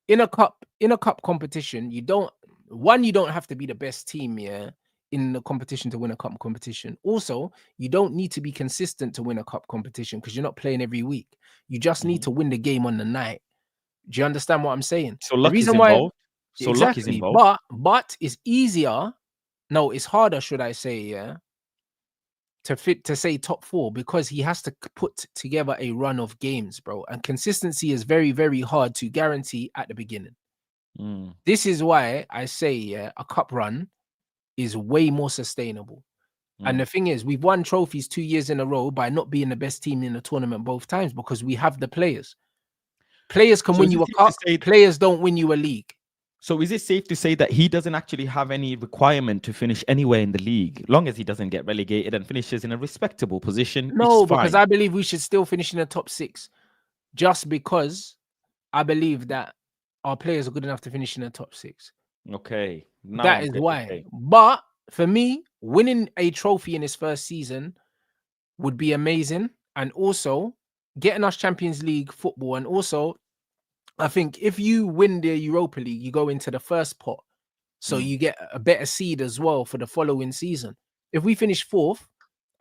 in a cup competition, you don't have to be the best team, yeah, in the competition to win a cup competition. Also, you don't need to be consistent to win a cup competition because you're not playing every week. You just need to win the game on the night. Do you understand what I'm saying? So The luck is reason why involved. So luck is exactly, involved. but it's easier. No, it's harder, should I say, yeah, to say top 4 because he has to put together a run of games, bro. And consistency is very, very hard to guarantee at the beginning. This is why I say, yeah, a cup run is way more sustainable. And the thing is, we've won trophies 2 years in a row by not being the best team in the tournament both times because we have the players. Players can win you a cup. Players don't win you a league. So is it safe to say that he doesn't actually have any requirement to finish anywhere in the league, long as he doesn't get relegated and finishes in a respectable position? No, because I believe we should still finish in the top 6, just because I believe that our players are good enough to finish in the top 6. Okay, That is why. But for me, winning a trophy in his first season would be amazing, and also getting us Champions League football, and also I think if you win the Europa League, you go into the first pot. So you get a better seed as well for the following season. If we finish 4th,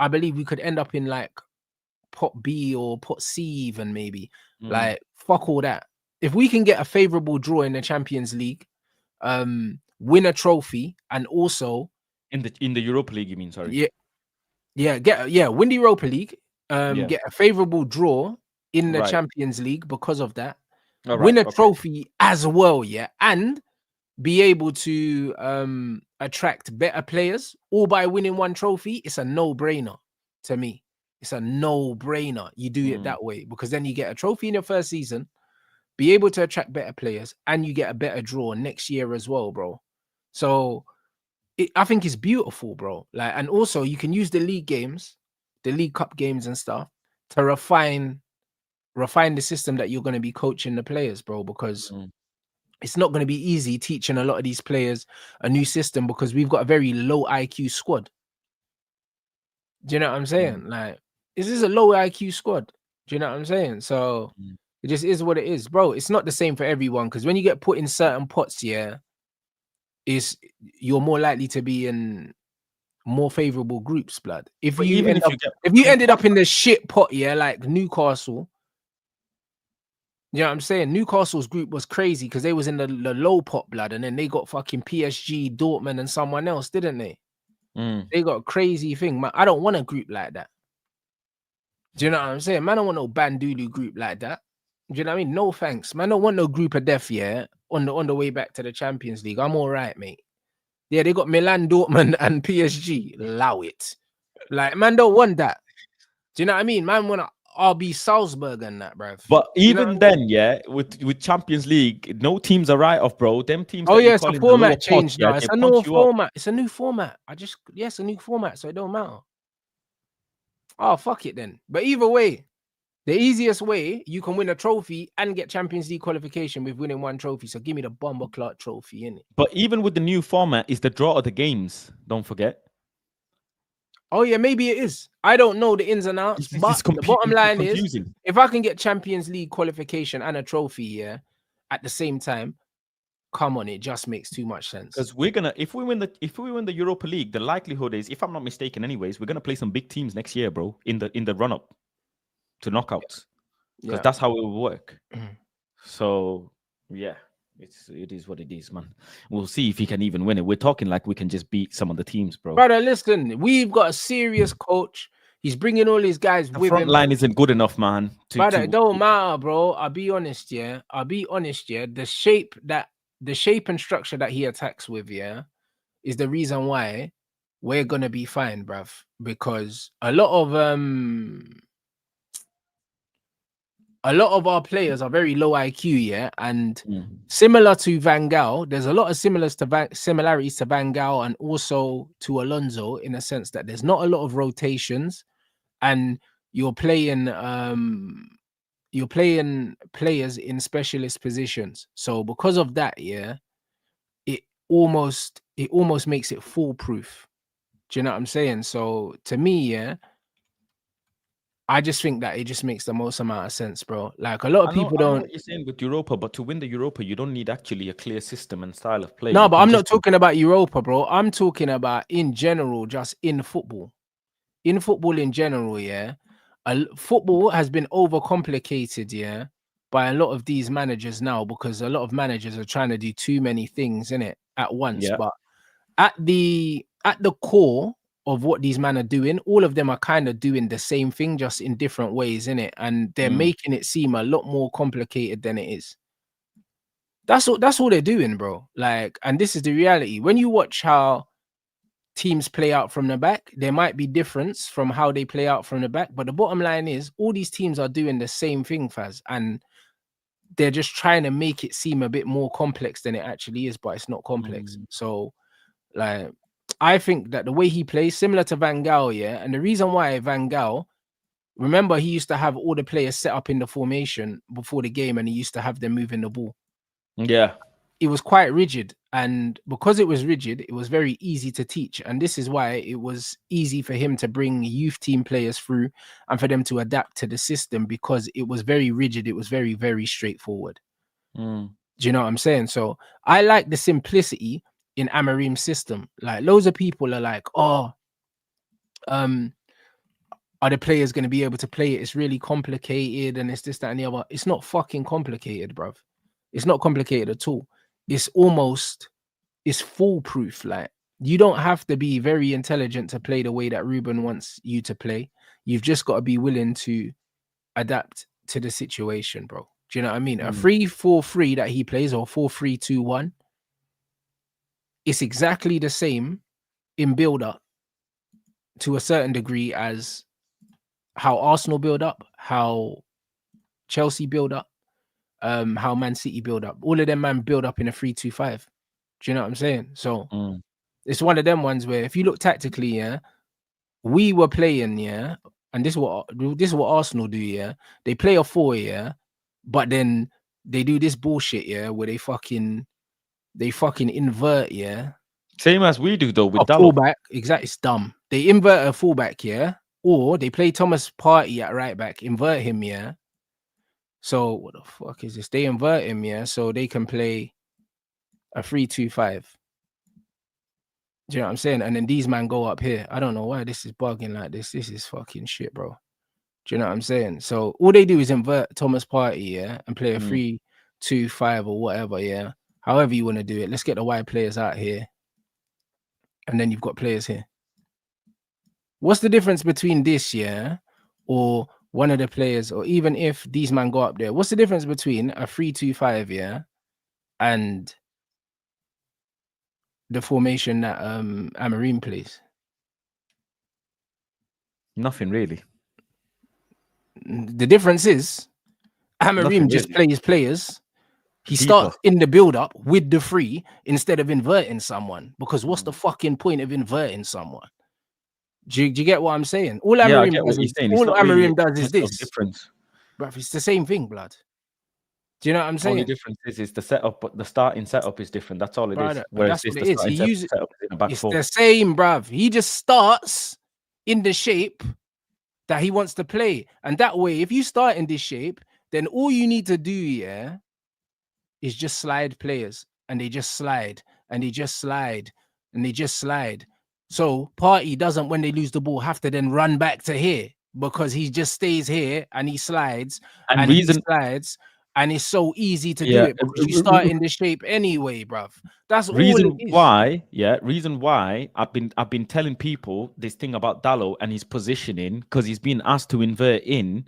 I believe we could end up in like pot B or pot C even maybe. Like, fuck all that. If we can get a favorable draw in the Champions League, win a trophy, and also in the Europa League, you mean? Sorry. Win the Europa League, get a favorable draw in the Champions League because of that. Win a trophy as well, yeah, and be able to attract better players all by winning one trophy. It's a no-brainer to me. It's a no-brainer. You do it that way because then you get a trophy in your first season, be able to attract better players, and you get a better draw next year as well, bro. So I think it's beautiful, bro. Like, and also you can use the league games, the League Cup games and stuff to refine the system that you're going to be coaching the players, bro, because it's not going to be easy teaching a lot of these players a new system because we've got a very low IQ squad. Do you know what I'm saying? Like, this is a low IQ squad. Do you know what I'm saying? So it just is what it is, bro. It's not the same for everyone because when you get put in certain pots, yeah, you're more likely to be in more favorable groups, blood. If you ended up in the shit pot, yeah, like Newcastle. You know what I'm saying? Newcastle's group was crazy because they was in the low pot, blood, and then they got fucking PSG, Dortmund, and someone else, didn't they? They got a crazy thing. Man, I don't want a group like that. Do you know what I'm saying? Man, I don't want no Bandulu group like that. Do you know what I mean? No thanks. Man, I don't want no group of death, yeah, on the way back to the Champions League. I'm all right, mate. Yeah, they got Milan, Dortmund, and PSG. Allow it. Like, man, don't want that. Do you know what I mean? Man, want RB Salzburg and that, bro. But even then, yeah, with Champions League, no teams are right off, bro. Them teams. Oh yeah, it's a format change now. It's a new format. Up. It's a new format. It's a new format, so it don't matter. Oh, fuck it then. But either way, The easiest way you can win a trophy and get Champions League qualification with winning one trophy. So give me the Bomber Clot trophy, innit? But even with the new format, is the draw of the games. Don't forget. Oh yeah, maybe it is. I don't know the ins and outs, but the bottom line is, if I can get Champions League qualification and a trophy, yeah, at the same time, come on, it just makes too much sense. Because we're gonna, if we win the Europa League, the likelihood is, if I'm not mistaken, anyways, we're gonna play some big teams next year, bro. In the run up to knockouts, because that's how it will work. So yeah. It is what it is, man. We'll see if he can even win it. We're talking like we can just beat some of the teams, bro. Brother, listen, we've got a serious coach. He's bringing all these guys with him. Front line isn't good enough, man. Brother, it don't matter, bro. I'll be honest, yeah. The shape and structure that he attacks with, yeah, is the reason why we're gonna be fine, bruv. Because a lot of our players are very low IQ, yeah, and similar to Van Gaal, there's a lot of similarities to Van Gaal and also to Alonso, in a sense that there's not a lot of rotations, and you're playing players in specialist positions. So because of that, yeah, it almost makes it foolproof. Do you know what I'm saying? So to me, yeah, I just think that it just makes the most amount of sense, bro. Like a lot of people don't. I know what you're saying with Europa, but to win the Europa, you don't need actually a clear system and style of play. No, but I'm not talking about Europa, bro. I'm talking about in general, just in football. In football in general, yeah. Football has been overcomplicated, yeah, by a lot of these managers now, because a lot of managers are trying to do too many things in it at once. Yeah. But at the core of what these men are doing, all of them are kind of doing the same thing, just in different ways, innit? And they're making it seem a lot more complicated than it is. That's all they're doing, bro. Like, and this is the reality. When you watch how teams play out from the back, there might be difference from how they play out from the back, but the bottom line is all these teams are doing the same thing, Faz, and they're just trying to make it seem a bit more complex than it actually is, but it's not complex. So, like, I think that the way he plays, similar to Van Gaal, yeah, and the reason why Van Gaal, remember, he used to have all the players set up in the formation before the game, and he used to have them moving the ball. Yeah. It was quite rigid, and because it was rigid, it was very easy to teach, and this is why it was easy for him to bring youth team players through and for them to adapt to the system, because it was very rigid. It was very, very straightforward. Do you know what I'm saying? So I like the simplicity in Amorim's system. Like, loads of people are like, oh, are the players going to be able to play it? It's really complicated, and it's this, that, and the other. It's not fucking complicated, bruv. It's not complicated at all. It's foolproof. Like, you don't have to be very intelligent to play the way that Ruben wants you to play. You've just got to be willing to adapt to the situation, bro. Do you know what I mean? A 3-4-3 that he plays, or 4-3-2-1, it's exactly the same in build-up to a certain degree as how Arsenal build up, how Chelsea build up, how Man City build up. All of them man build up in a 3-2-5. Do you know what I'm saying? So it's one of them ones where, if you look tactically, yeah, we were playing, yeah, and this is what Arsenal do, yeah. They play a 4, yeah, but then they do this bullshit, yeah, where they fucking invert, yeah. Same as we do though with a fullback. Exactly, it's dumb. They invert a fullback, yeah, or they play Thomas Partey at right back, invert him, yeah. So what the fuck is this? They invert him, yeah, so they can play a 3-2-5. Do you know what I'm saying? And then these man go up here. I don't know why this is bugging like this. This is fucking shit, bro. Do you know what I'm saying? So all they do is invert Thomas Partey, yeah, and play a 3-2-5 or whatever, yeah. However you want to do it. Let's get the wide players out here. And then you've got players here. What's the difference between this, yeah, or one of the players, or even if these man go up there, what's the difference between a 3-2-5, yeah, and the formation that Amorim plays? Nothing really. The difference is Amorim just plays players. He starts in the build-up with the 3 instead of inverting someone, because what's the fucking point of inverting someone? Do you get what I'm saying? All Amorim does is this. Difference. Bruv, it's the same thing, blood. Do you know what I'm Only saying? difference is the setup, but the starting setup is different. That's all it is. Brother, but Whereas that's this, what it the is. He starting uses setup is in a back it's four. the same, bruv. He just starts in the shape that he wants to play. And that way, if you start in this shape, then all you need to do, yeah, is just slide players. And they just slide. And they just slide. And they just slide. So Party doesn't, when they lose the ball, have to then run back to here because he just stays here and he slides And and he reason, slides. And it's so easy to do yeah, it because you start in the shape anyway, bruv. That's all it reason is. why, reason why I've been telling people this thing about Dallo and his positioning, because he's been asked to invert in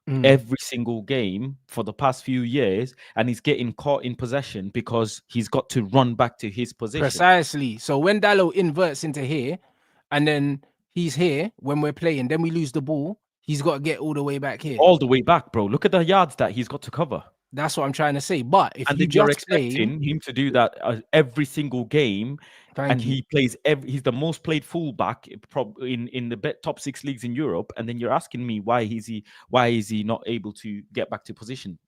every single game for the past few years, and he's getting caught in possession because he's got to run back to his position Precisely. So when Dallo inverts into here, and then he's here when we're playing, then we lose the ball. He's got to get all the way back here. all the way back, bro. Look at the yards that he's got to cover. That's what I'm trying to say. But if And you then you're just play, expecting him to do that every single game, and thank you. he plays he's the most played fullback in the top 6 leagues in Europe, and then you're asking me why is he not able to get back to position?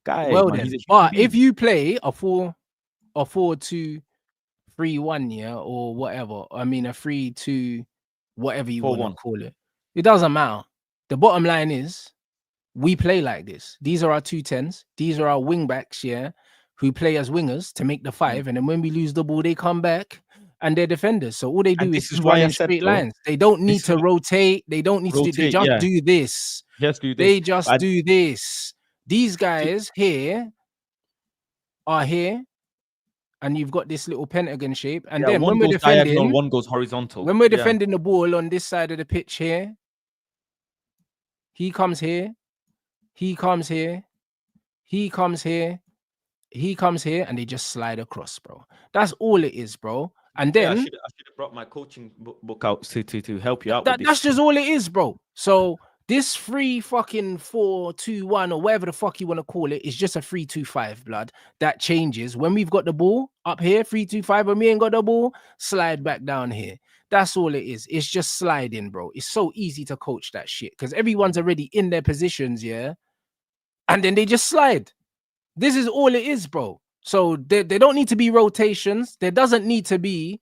Guy, Well man, he's a then, human but if being. you play a 4-2-3-1, yeah, or whatever, I mean a 3-2, whatever you want to 4-1. call it, it doesn't matter. The bottom line is we play like this. These are our 2 10s. These are our wing backs, yeah, who play as wingers to make the 5. And then when we lose the ball, they come back and they're defenders. So all they And do is this is just why run I in said, straight bro, lines. They don't need this is to what, rotate. They don't need to do. They rotate. just Yeah, do this. just do this. They just do this. These guys here are here, and you've got this little pentagon shape. And Yeah, then one goes diagonal, one goes horizontal. when we're Yeah, defending the ball on this side of the pitch here, he comes here, he comes here, he comes here, he comes here, and they just slide across, bro. That's all it is, bro. And yeah. I then should have brought my coaching book out to help you out with that's this. just all it is, bro. So this 3-4-2-1 or whatever the fuck you want to call it is just a 3-2-5, blood. That changes when we've got the ball up here, 3-2-5. When we ain't got the ball, slide back down here. That's all it is. It's just sliding, bro. It's so easy to coach that shit because everyone's already in their positions, yeah, and then they just slide. This is all it is, bro. So they don't need to be rotations. There doesn't need to be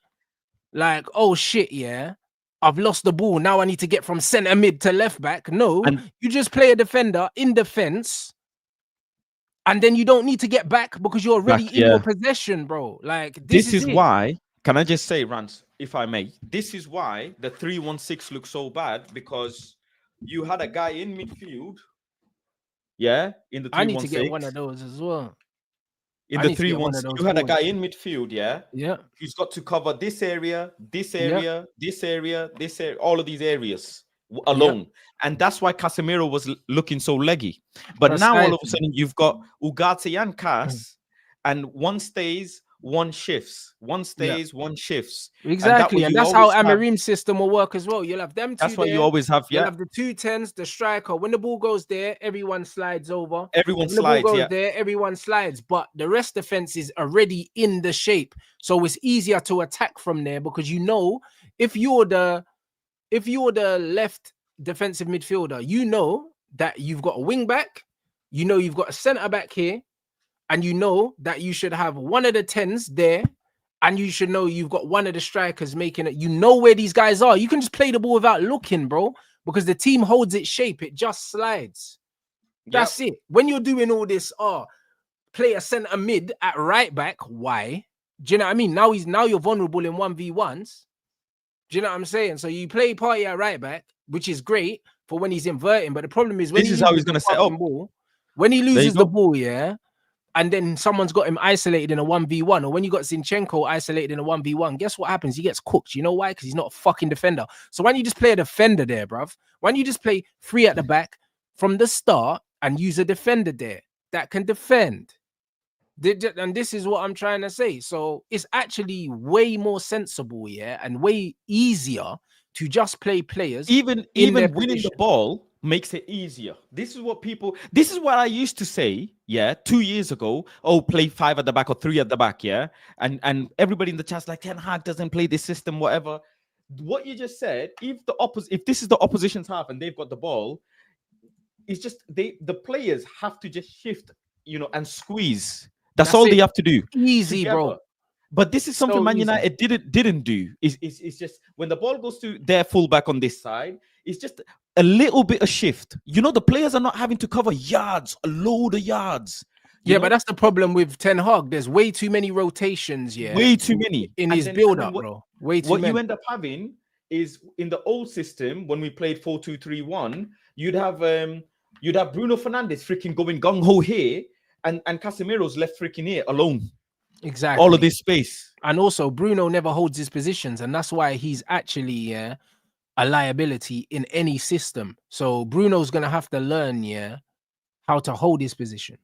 like, oh shit, yeah, I've lost the ball. Now I need to get from center mid to left back. No, And you just play a defender in defense, and then you don't need to get back because you're already in your possession, bro. Like this is is it. why. Can I just say, Rants, if I may? This is why the 3-1-6 looks so bad, because you had a guy in midfield. Yeah, in the 3-1-6. I need to get one of those as well. In the 3-1, you had a guy in midfield, yeah. He's got to cover this area, this area, this area, this area, all of these areas alone. And that's why Casemiro was looking so leggy. But now all of a sudden you've got Ugarte and Cas, and one stays, one shifts. One stays, one shifts. Exactly. And that's how Amorim's system will work as well. You'll have them two. That's what you always have. You'll have the 2 10s, the striker. When the ball goes there, everyone slides over. Everyone when slides. The ball goes there, everyone slides. But the rest defense is already in the shape. So it's easier to attack from there because you know if you're the left defensive midfielder, you know that you've got a wing back, you know you've got a centre back here, and you know that you should have one of the 10s there, and you should know you've got one of the strikers making it. You know where these guys are. You can just play the ball without looking, bro, because the team holds its shape. It just slides. That's it. When you're doing all this, play a centre mid at right back. Why? Do you know what I mean? Now you're vulnerable in 1v1s. Do you know what I'm saying? So you play Party at right back, which is great for when he's inverting. But the problem is when this is how he's going to set up. When he loses the ball, yeah, and then someone's got him isolated in a 1v1, or when you got Zinchenko isolated in a 1v1, guess what happens? He gets cooked. You know why? Because he's not a fucking defender. So why don't you just play a defender there, bruv? Why don't you just play 3 at the back from the start and use a defender there that can defend? And this is what I'm trying to say. So it's actually way more sensible, yeah, and way easier to just play players. Even winning the ball makes it easier. This is what I used to say, 2 years ago. Oh, play 5 at the back or 3 at the back, and everybody in the chat's like, Ten Hag doesn't play this system, whatever. What you just said, if this is the opposition's half and they've got the ball, it's just the players have to just shift, and squeeze. That's That's all they it. have to do Easy, together. bro. But this is something So Man easy. United didn't do. It's just when the ball goes to their fullback on this side, it's just a little bit of shift. The players are not having to cover yards, a load of yards. Yeah, but that's the problem with Ten Hag. There's way too many rotations, Way too many in And his then build-up, bro. Way too what many. you end up having is in the old system when we played 4-2-3-1, you'd have Bruno Fernandes freaking going gung ho here, and Casemiro's left freaking here alone. Exactly. All of this space. And also, Bruno never holds his positions, and that's why he's actually a liability in any system. So Bruno's gonna have to learn, how to hold his position.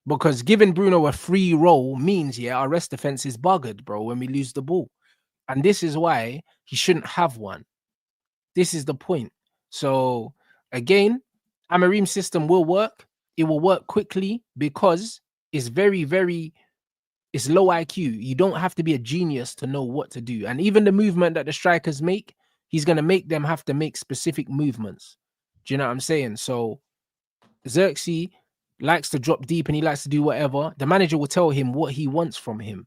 Because giving Bruno a free role means, our rest defense is buggered, bro, when we lose the ball. And this is why he shouldn't have one. This is the point. So again, Amorim's system will work. It will work quickly because it's very, very, it's low IQ. You don't have to be a genius to know what to do. And even the movement that the strikers make, he's going to make them have to make specific movements. Do you know what I'm saying? So Zirkzee likes to drop deep and he likes to do whatever. The manager will tell him what he wants from him.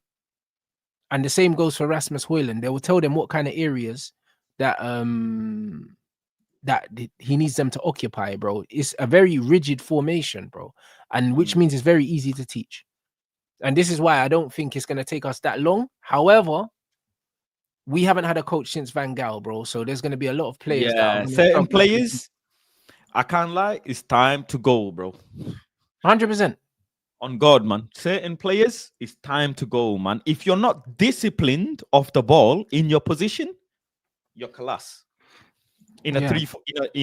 And the same goes for Rasmus Højlund. They will tell them what kind of areas that he needs them to occupy, bro. It's a very rigid formation, bro. And which means it's very easy to teach. And this is why I don't think it's going to take us that long. However, we haven't had a coach since Van Gaal, bro. So there's going to be a lot of players. Certain players, I can't lie, it's time to go, bro. 100%. On God, man. Certain players, it's time to go, man. If you're not disciplined off the ball in your position, you're class. In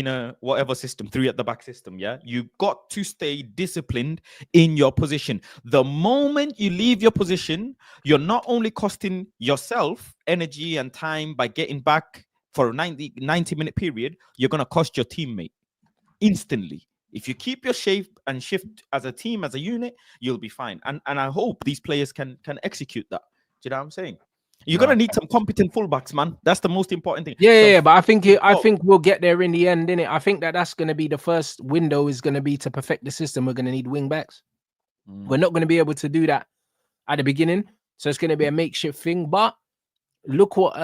a whatever system, 3 at the back system, you got to stay disciplined in your position. The moment you leave your position, you're not only costing yourself energy and time by getting back for a 90-minute period, you're gonna cost your teammate instantly. If you keep your shape and shift as a team, as a unit, you'll be fine. And I hope these players can execute that. Do you know what I'm saying? You're gonna need some competent fullbacks, man. That's the most important thing. Yeah, but I think we'll get there in the end, innit? I think that's gonna be the first window is gonna be to perfect the system. We're gonna need wing backs. We're not gonna be able to do that at the beginning, so it's gonna be a makeshift thing. But look what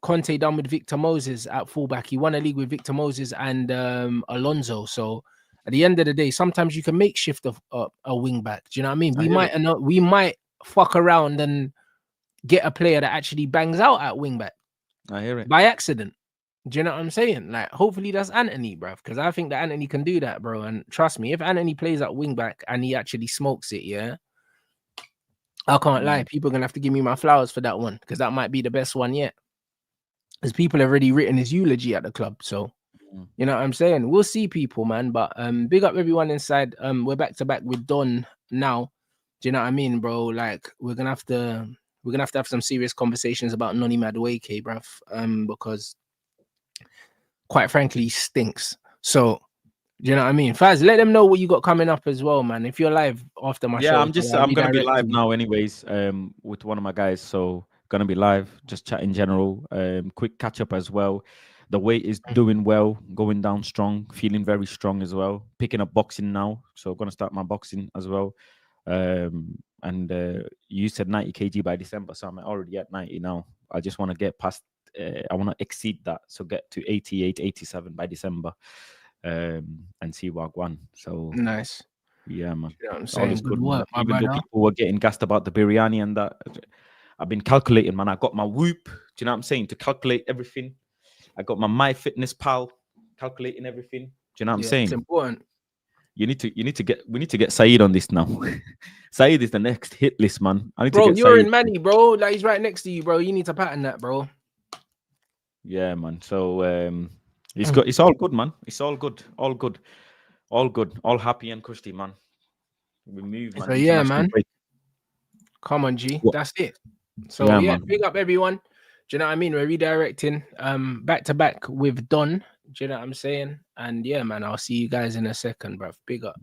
Conte done with Victor Moses at fullback. He won a league with Victor Moses and Alonso. So at the end of the day, sometimes you can make shift of a wing back. Do you know what I mean? We might fuck around and get a player that actually bangs out at wing back. I hear it. By accident. Do you know what I'm saying? Like, hopefully that's Anthony, bruv, because I think that Anthony can do that, bro. And trust me, if Anthony plays at wing back and he actually smokes it, I can't lie. People are gonna have to give me my flowers for that one, because that might be the best one yet. Because people have already written his eulogy at the club. So you know what I'm saying? We'll see, people, man. But big up everyone inside. We're back to back with Don now. Do you know what I mean, bro? Like, we're gonna have to have some serious conversations about Noni Madueke, bruv. Because quite frankly, he stinks. So do you know what I mean? Faz, let them know what you got coming up as well, man. If you're live after my show. I'm gonna be live now anyways, with one of my guys. So gonna be live, just chat in general. Quick catch up as well. The weight is doing well, going down strong, feeling very strong as well. Picking up boxing now, so gonna start my boxing as well. And you said 90 kg by December, so I'm already at 90 now. I just want to get past. I want to exceed that, so get to 88, 87 by December, and see what I want. So nice. Yeah, man. You know what I'm saying? Good work, my Even brother. though people were getting gassed about the biryani and that, I've been calculating, man. I got my Whoop. Do you know what I'm saying? To calculate everything. I got my MyFitnessPal calculating everything. Do you know what I'm saying? It's important. We need to get Saeed on this now. Saeed is the next hit list, man. I need bro, to get you're Saeed. in Manny, bro. Like, he's right next to you, bro. You need to pattern that, bro. Yeah, man. So it's all good, man. It's all good. All happy and cushy, man. We move, man. So yeah, man. Break. Come on, G. That's it. So Yeah, big up everyone. Do you know what I mean? We're redirecting back to back with Don. Do you know what I'm saying? And yeah, man, I'll see you guys in a second, bruv. Big up.